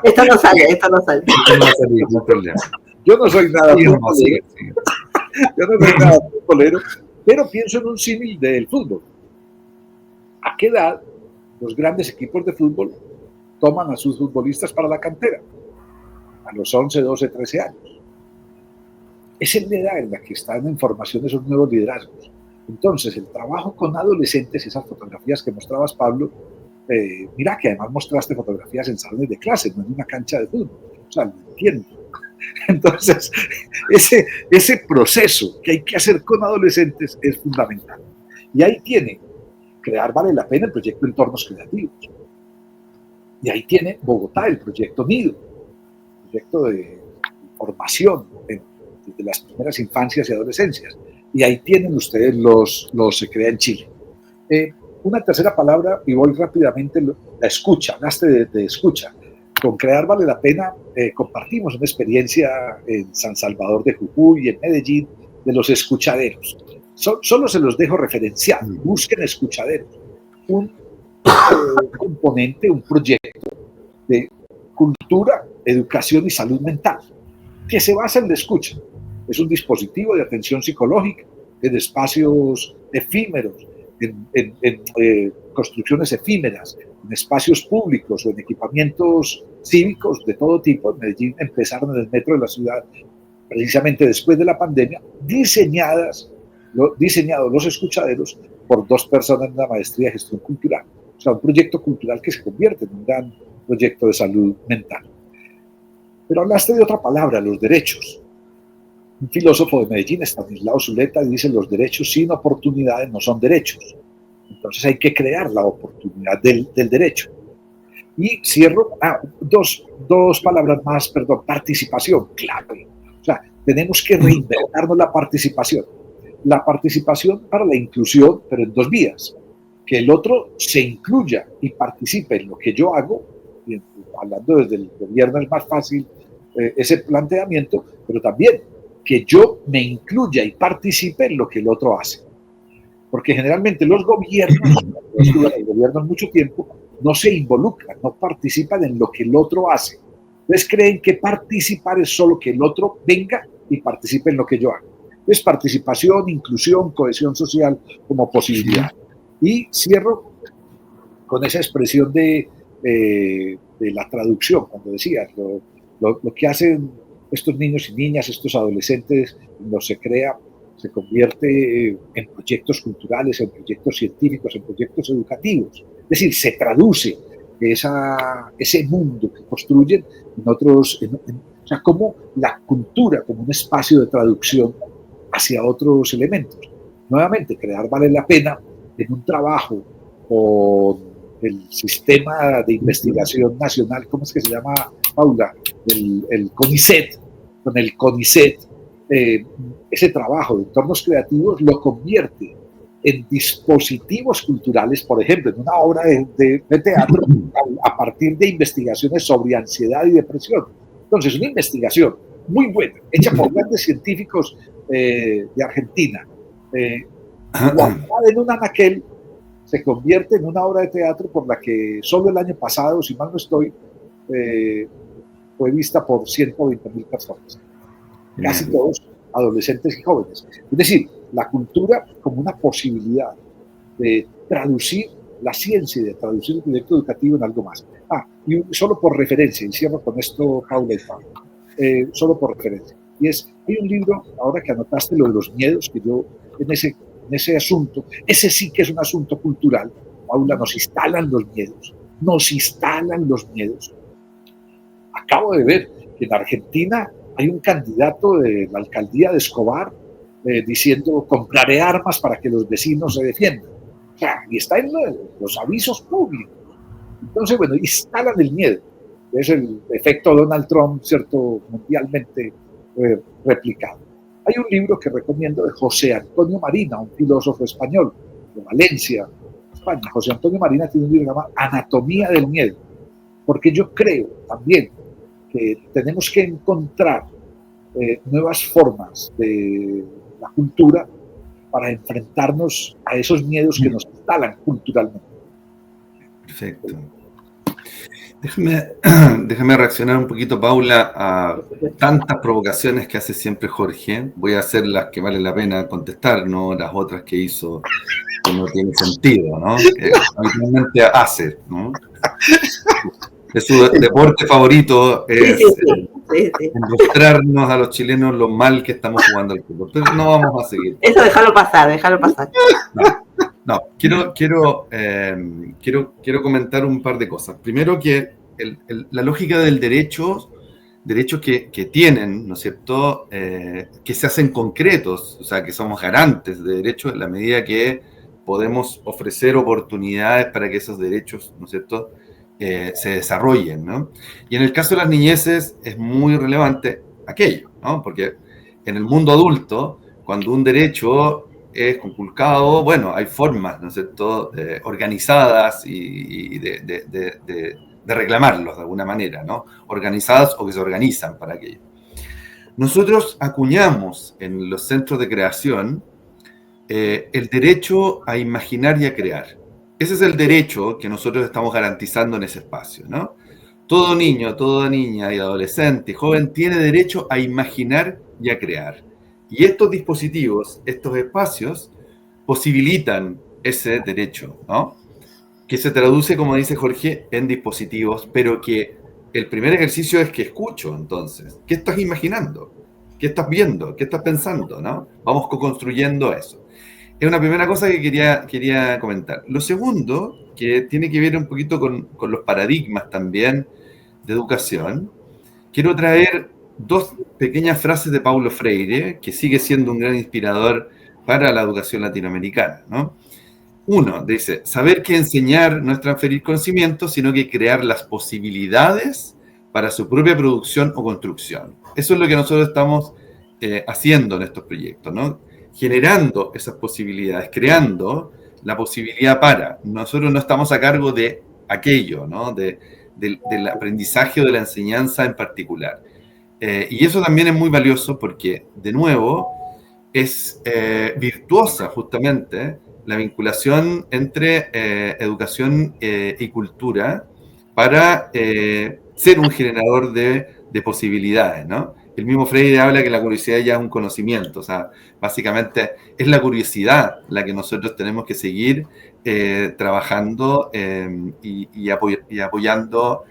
Esto no sale, esto no sale. Esto no va a salir, no hay problema. Yo no soy nada futbolero. Yo no soy nada futbolero, pero pienso en un símil del fútbol. ¿A qué edad los grandes equipos de fútbol toman a sus futbolistas para la cantera? A los 11, 12, 13 años. Esa es la edad en la que están en formación esos nuevos liderazgos. Entonces, el trabajo con adolescentes, esas fotografías que mostrabas, Pablo, mira que además mostraste fotografías en salones de clase, no en una cancha de fútbol. O sea, lo entiendo. Entonces, ese proceso que hay que hacer con adolescentes es fundamental. Y ahí tiene crear Vale la Pena, el proyecto Entornos Creativos. Y ahí tiene Bogotá, el proyecto Nido, el proyecto de formación desde las primeras infancias y adolescencias. Y ahí tienen ustedes los Se Crea en Chile. Una tercera palabra, y voy rápidamente, la escucha, hablaste de escucha. Con Crear Vale la Pena compartimos una experiencia en San Salvador de Jujuy y en Medellín de los escuchaderos. Solo se los dejo referenciar, busquen escuchaderos. Un componente, un proyecto de cultura, educación y salud mental que se basa en la escucha. Es un dispositivo de atención psicológica en espacios efímeros, en construcciones efímeras, en espacios públicos o en equipamientos cívicos de todo tipo. En Medellín empezaron en el metro de la ciudad precisamente después de la pandemia, diseñados los escuchaderos por 2 personas en una maestría de gestión cultural. O sea, un proyecto cultural que se convierte en un gran proyecto de salud mental. Pero hablaste de otra palabra, los derechos. Un filósofo de Medellín, Estanislao Zuleta, dice: los derechos sin oportunidades no son derechos. Entonces hay que crear la oportunidad del derecho. Y cierro, dos palabras más, perdón, participación, clave. O sea, tenemos que reinventarnos la participación. La participación para la inclusión, pero en 2 vías. Que el otro se incluya y participe en lo que yo hago. Y hablando desde el gobierno es más fácil ese planteamiento, pero también que yo me incluya y participe en lo que el otro hace. Porque generalmente los gobiernos, yo estuve en el gobierno mucho tiempo, no se involucran, no participan en lo que el otro hace. Entonces creen que participar es solo que el otro venga y participe en lo que yo hago. Entonces participación, inclusión, cohesión social como posibilidad. Y cierro con esa expresión de la traducción, cuando decías, lo que hacen estos niños y niñas, estos adolescentes, no se crea, se convierte en proyectos culturales, en proyectos científicos, en proyectos educativos. Es decir, se traduce ese mundo que construyen en otros, o sea, como la cultura, como un espacio de traducción hacia otros elementos. Nuevamente, crear vale la pena en un trabajo con el sistema de investigación nacional, ¿cómo es que se llama, Paula? El CONICET, con el CONICET, ese trabajo de entornos creativos lo convierte en dispositivos culturales, por ejemplo, en una obra de teatro, a partir de investigaciones sobre ansiedad y depresión. Entonces, una investigación muy buena, hecha por grandes científicos de Argentina, guardada en un anaquel, se convierte en una obra de teatro por la que solo el año pasado, si mal no estoy, fue vista por 120.000 personas, casi todos adolescentes y jóvenes. Es decir, la cultura como una posibilidad de traducir la ciencia y de traducir el proyecto educativo en algo más. Y solo por referencia, y cierro con esto, Paula y Pablo, solo por referencia. Y hay un libro, ahora que anotaste lo de los miedos, que yo en ese asunto, ese sí que es un asunto cultural, Paula, nos instalan los miedos. Acabo de ver que en Argentina hay un candidato de la alcaldía de Escobar diciendo: compraré armas para que los vecinos se defiendan. O sea, y está en los avisos públicos. Entonces, bueno, instalan el miedo. Es el efecto Donald Trump, ¿cierto?, mundialmente replicado. Hay un libro que recomiendo de José Antonio Marina, un filósofo español de Valencia, España. José Antonio Marina tiene un libro llamado Anatomía del Miedo, porque yo creo también que tenemos que encontrar nuevas formas de la cultura para enfrentarnos a esos miedos que nos instalan culturalmente. Perfecto. Déjame reaccionar un poquito, Paula, a tantas provocaciones que hace siempre Jorge. Voy a hacer las que vale la pena contestar, no las otras que hizo que no tiene sentido, ¿no? Que habitualmente hace, ¿no? Es su deporte favorito, es mostrarnos a los chilenos lo mal que estamos jugando al fútbol. Pero no vamos a seguir. Eso déjalo pasar. No, quiero comentar un par de cosas. Primero, que la lógica del derechos que tienen, ¿no es cierto?, que se hacen concretos, o sea, que somos garantes de derechos en la medida que podemos ofrecer oportunidades para que esos derechos, ¿no es cierto?, se desarrollen, ¿no? Y en el caso de las niñeces es muy relevante aquello, ¿no? Porque en el mundo adulto, cuando un derecho es conculcado, bueno, hay formas, ¿no es cierto?, organizadas y de reclamarlos de alguna manera, ¿no? Organizadas o que se organizan para aquello. Nosotros acuñamos en los centros de creación el derecho a imaginar y a crear. Ese es el derecho que nosotros estamos garantizando en ese espacio, ¿no? Todo niño, toda niña y adolescente y joven tiene derecho a imaginar y a crear. Y estos dispositivos, estos espacios, posibilitan ese derecho, ¿no? Que se traduce, como dice Jorge, en dispositivos, pero que el primer ejercicio es que escucho, entonces. ¿Qué estás imaginando? ¿Qué estás viendo? ¿Qué estás pensando? ¿No? Vamos co-construyendo eso. Es una primera cosa que quería comentar. Lo segundo, que tiene que ver un poquito con los paradigmas también de educación, quiero traer dos pequeñas frases de Paulo Freire, que sigue siendo un gran inspirador para la educación latinoamericana, ¿no? Uno, dice, saber que enseñar no es transferir conocimiento, sino que crear las posibilidades para su propia producción o construcción. Eso es lo que nosotros estamos haciendo en estos proyectos, ¿no? Generando esas posibilidades, creando la posibilidad para. Nosotros no estamos a cargo de aquello, ¿no? Del aprendizaje o de la enseñanza en particular. Y eso también es muy valioso porque, de nuevo, es virtuosa justamente la vinculación entre educación y cultura para ser un generador de posibilidades, ¿no? El mismo Freire habla que la curiosidad ya es un conocimiento, o sea, básicamente es la curiosidad la que nosotros tenemos que seguir trabajando y apoyando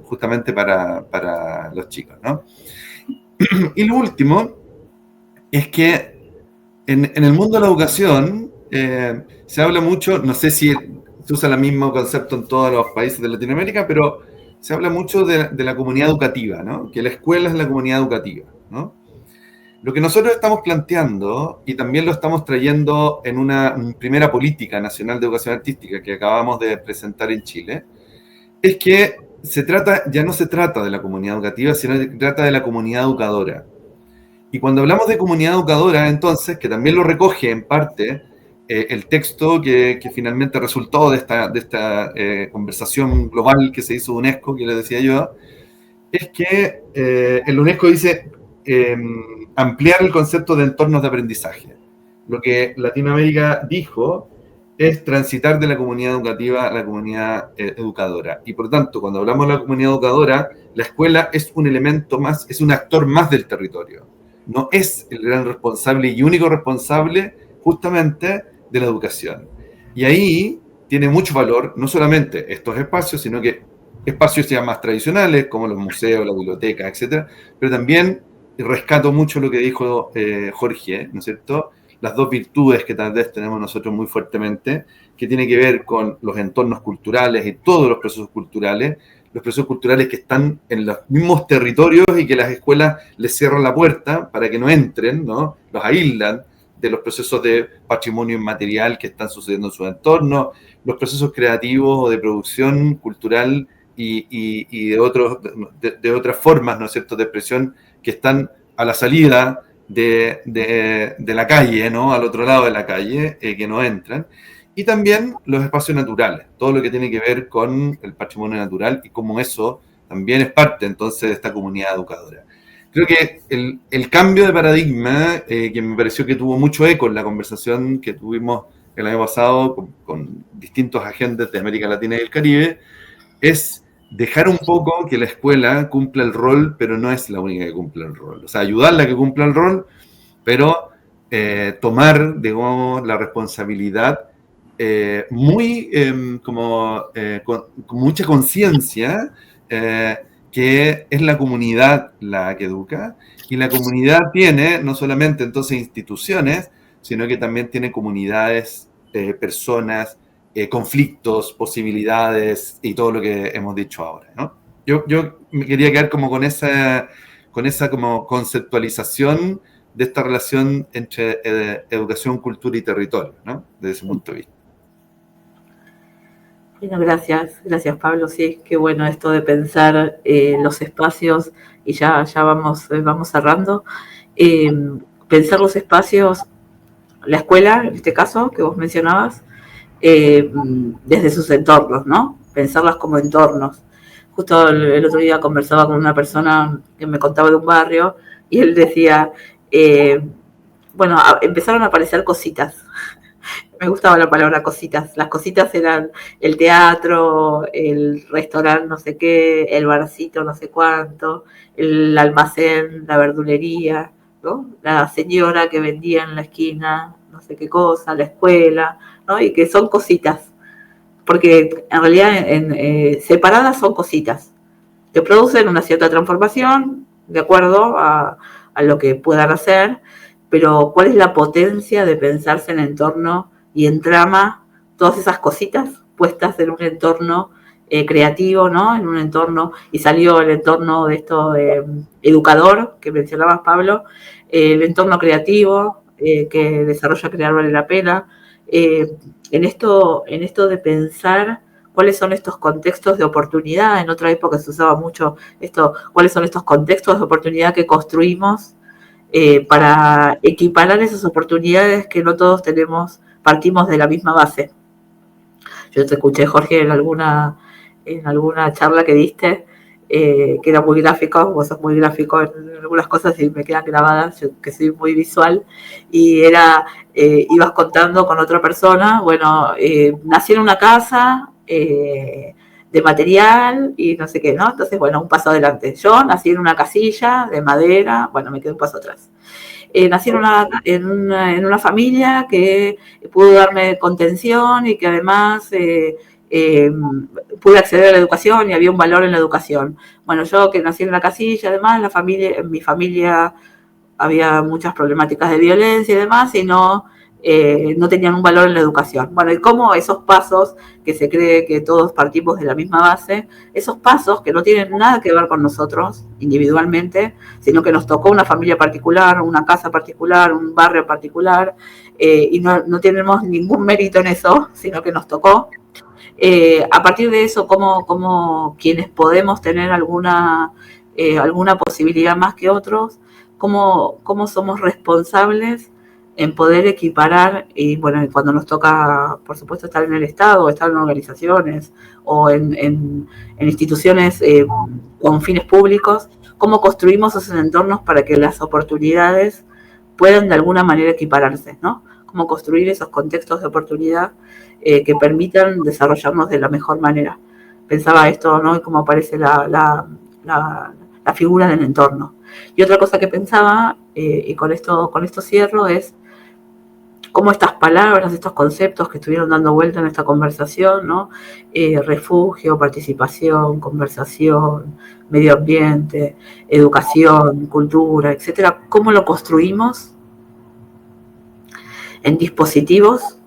justamente para los chicos, ¿no? Y lo último es que en el mundo de la educación se habla mucho, no sé si se usa el mismo concepto en todos los países de Latinoamérica, pero se habla mucho de la comunidad educativa, ¿no? Que la escuela es la comunidad educativa, ¿no? Lo que nosotros estamos planteando, y también lo estamos trayendo en una primera política nacional de educación artística que acabamos de presentar en Chile, es que ya no se trata de la comunidad educativa, sino que se trata de la comunidad educadora. Y cuando hablamos de comunidad educadora, entonces, que también lo recoge en parte el texto que finalmente resultó de esta conversación global que se hizo de UNESCO, que les decía yo, es que el UNESCO dice ampliar el concepto de entornos de aprendizaje. Lo que Latinoamérica dijo es transitar de la comunidad educativa a la comunidad educadora. Y por tanto, cuando hablamos de la comunidad educadora, la escuela es un elemento más, es un actor más del territorio. No es el gran responsable y único responsable justamente de la educación. Y ahí tiene mucho valor no solamente estos espacios, sino que espacios ya más tradicionales, como los museos, la biblioteca, etc. Pero también rescato mucho lo que dijo Jorge, ¿no es cierto? Las dos virtudes que tal vez tenemos nosotros muy fuertemente, que tiene que ver con los entornos culturales y todos los procesos culturales que están en los mismos territorios y que las escuelas les cierran la puerta para que no entren, ¿no? Los aíslan de los procesos de patrimonio inmaterial que están sucediendo en su entorno, los procesos creativos o de producción cultural y de otras formas, ¿no es cierto?, de expresión que están a la salida de la calle, ¿no?, al otro lado de la calle, que no entran. Y también los espacios naturales, todo lo que tiene que ver con el patrimonio natural y cómo eso también es parte entonces de esta comunidad educadora. Creo que el cambio de paradigma, que me pareció que tuvo mucho eco en la conversación que tuvimos el año pasado con distintos agentes de América Latina y el Caribe, es dejar un poco que la escuela cumpla el rol, pero no es la única que cumple el rol. O sea, ayudarla a que cumpla el rol, pero tomar, digamos, la responsabilidad con mucha conciencia, que es la comunidad la que educa, y la comunidad tiene no solamente entonces instituciones, sino que también tiene comunidades, personas, conflictos, posibilidades y todo lo que hemos dicho ahora, ¿no? Yo me quería quedar como con esa como conceptualización de esta relación entre educación, cultura y territorio, ¿no? Desde ese punto de vista. Bueno, gracias Pablo. Sí, qué bueno esto de pensar los espacios, y ya vamos cerrando. Pensar los espacios, la escuela, en este caso, que vos mencionabas, desde sus entornos, ¿no? Pensarlas como entornos. Justo el otro día conversaba con una persona que me contaba de un barrio y él decía, bueno, empezaron a aparecer cositas. Me gustaba la palabra cositas. Las cositas eran el teatro, el restaurante no sé qué, el barcito no sé cuánto, el almacén, la verdulería, ¿no? La señora que vendía en la esquina, no sé qué cosa, la escuela, ¿no? Y que son cositas, porque en realidad separadas son cositas, que producen una cierta transformación de acuerdo a lo que puedan hacer, pero ¿cuál es la potencia de pensarse en entorno y en trama todas esas cositas puestas en un entorno creativo, ¿no? En un entorno, y salió el entorno de esto educador que mencionabas, Pablo, el entorno creativo que desarrolla Crear Vale la Pena, en esto de pensar cuáles son estos contextos de oportunidad. En otra época se usaba mucho esto, cuáles son estos contextos de oportunidad que construimos para equiparar esas oportunidades que no todos tenemos, partimos de la misma base. Yo te escuché, Jorge, en alguna charla que diste, que era muy gráfico, vos sos muy gráfico en algunas cosas y me quedan grabadas, yo que soy muy visual, y era, ibas contando con otra persona, bueno, nací en una casa de material y no sé qué, ¿no? Entonces, bueno, un paso adelante. Yo nací en una casilla de madera, bueno, me quedé un paso atrás. Nací en una familia que pudo darme contención y que además pude acceder a la educación y había un valor en la educación. Bueno, yo que nací en una casilla, además, en mi familia había muchas problemáticas de violencia y demás, y no tenían un valor en la educación. Bueno, y cómo esos pasos, que se cree que todos partimos de la misma base, esos pasos que no tienen nada que ver con nosotros individualmente, sino que nos tocó una familia particular, una casa particular, un barrio particular, y no tenemos ningún mérito en eso, sino que nos tocó. A partir de eso, cómo quienes podemos tener alguna posibilidad más que otros, cómo somos responsables en poder equiparar, y bueno, cuando nos toca, por supuesto, estar en el Estado, o estar en organizaciones, o en instituciones con fines públicos, cómo construimos esos entornos para que las oportunidades puedan de alguna manera equipararse, ¿no? Cómo construir esos contextos de oportunidad que permitan desarrollarnos de la mejor manera. Pensaba esto, ¿no? Y cómo aparece la figura del entorno. Y otra cosa que pensaba, y con esto cierro, es cómo estas palabras, estos conceptos que estuvieron dando vuelta en esta conversación, ¿no? Refugio, participación, conversación, medio ambiente, educación, cultura, etcétera, cómo lo construimos en dispositivos,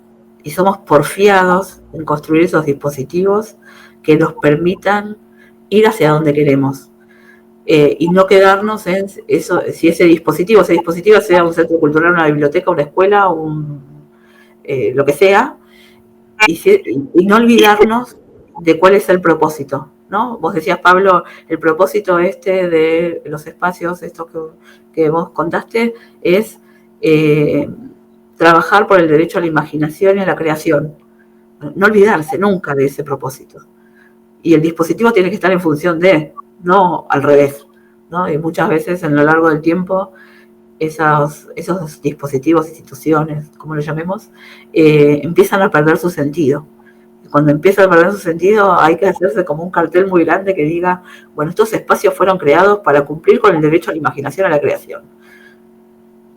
y somos porfiados en construir esos dispositivos que nos permitan ir hacia donde queremos. Y no quedarnos en eso, si ese dispositivo sea un centro cultural, una biblioteca, una escuela, lo que sea, y no olvidarnos de cuál es el propósito, ¿no? Vos decías, Pablo, el propósito de los espacios, estos que vos contaste, es trabajar por el derecho a la imaginación y a la creación. No olvidarse nunca de ese propósito. Y el dispositivo tiene que estar en función de, no al revés, ¿no? Y muchas veces a lo largo del tiempo esos dispositivos, instituciones, como lo llamemos, empiezan a perder su sentido. Cuando empieza a perder su sentido hay que hacerse como un cartel muy grande que diga, bueno, estos espacios fueron creados para cumplir con el derecho a la imaginación y a la creación.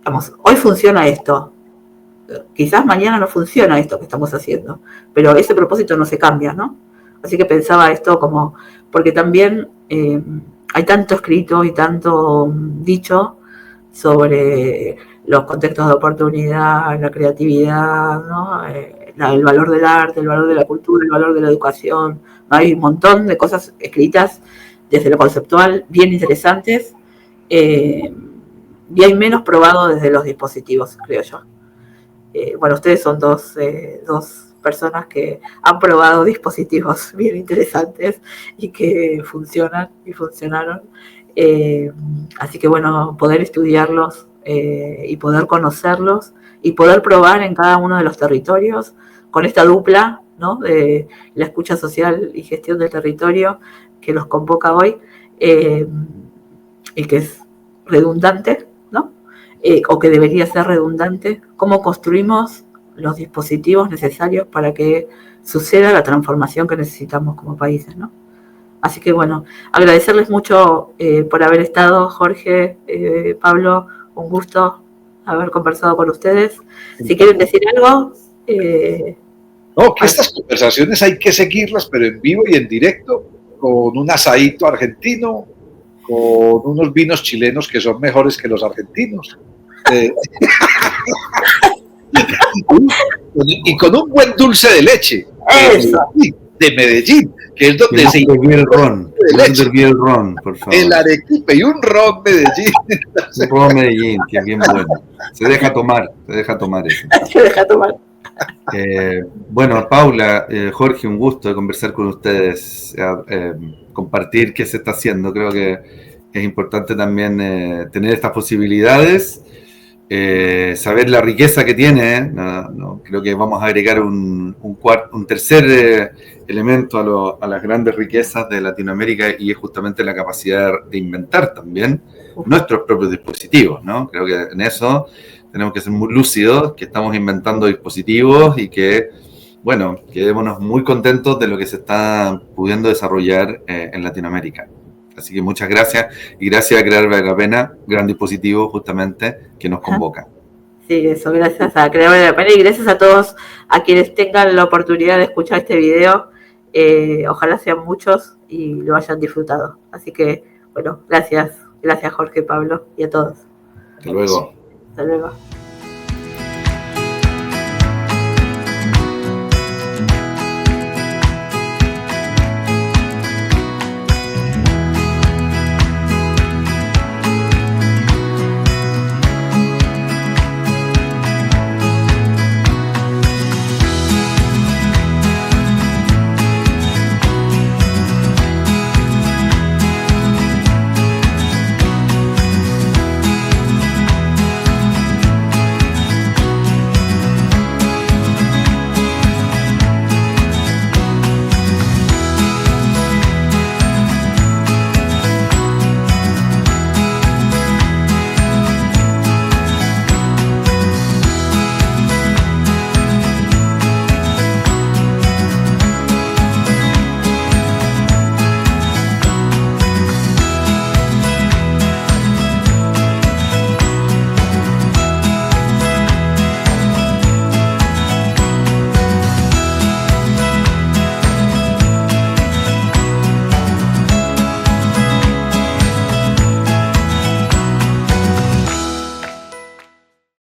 Vamos, hoy funciona esto, quizás mañana no funciona esto que estamos haciendo, pero ese propósito no se cambia, ¿no? Así que pensaba esto como, porque también hay tanto escrito y tanto dicho sobre los contextos de oportunidad, la creatividad, ¿no? El valor del arte, el valor de la cultura, el valor de la educación. Hay un montón de cosas escritas desde lo conceptual bien interesantes, y hay menos probado desde los dispositivos, creo yo. Bueno, ustedes son dos personas que han probado dispositivos bien interesantes y que funcionan y funcionaron. Así que bueno, poder estudiarlos y poder conocerlos y poder probar en cada uno de los territorios con esta dupla, ¿no? De la escucha social y gestión del territorio que los convoca hoy, y que es redundante, ¿no? O que debería ser redundante, cómo construimos los dispositivos necesarios para que suceda la transformación que necesitamos como países, ¿no? Así que bueno, agradecerles mucho por haber estado, Jorge, Pablo, un gusto haber conversado con ustedes. Si quieren decir algo... No, que estas conversaciones hay que seguirlas, pero en vivo y en directo, con un asadito argentino, con unos vinos chilenos que son mejores que los argentinos. Y con un buen dulce de leche. Eso. De Medellín, que es donde se sirvió el ron. Sirvió el ron, por favor. El Arequipe y un ron Medellín. Un ron Medellín, que es bien bueno. Se deja tomar eso. Se deja tomar. Bueno, Paula, Jorge, un gusto de conversar con ustedes, compartir qué se está haciendo. Creo que es importante también tener estas posibilidades, saber la riqueza que tiene. Creo que vamos a agregar un tercer elemento a las grandes riquezas de Latinoamérica, y es justamente la capacidad de inventar también nuestros propios dispositivos, ¿no? Creo que en eso tenemos que ser muy lúcidos, que estamos inventando dispositivos y que, bueno, quedémonos muy contentos de lo que se está pudiendo desarrollar en Latinoamérica. Así que muchas gracias, y gracias a Crear Vale la Pena, gran dispositivo justamente que nos convoca. Sí, eso, gracias a Crear Vale la Pena, y gracias a todos a quienes tengan la oportunidad de escuchar este video. Ojalá sean muchos y lo hayan disfrutado. Así que, bueno, gracias Jorge, Pablo, y a todos. Hasta luego. Hasta luego.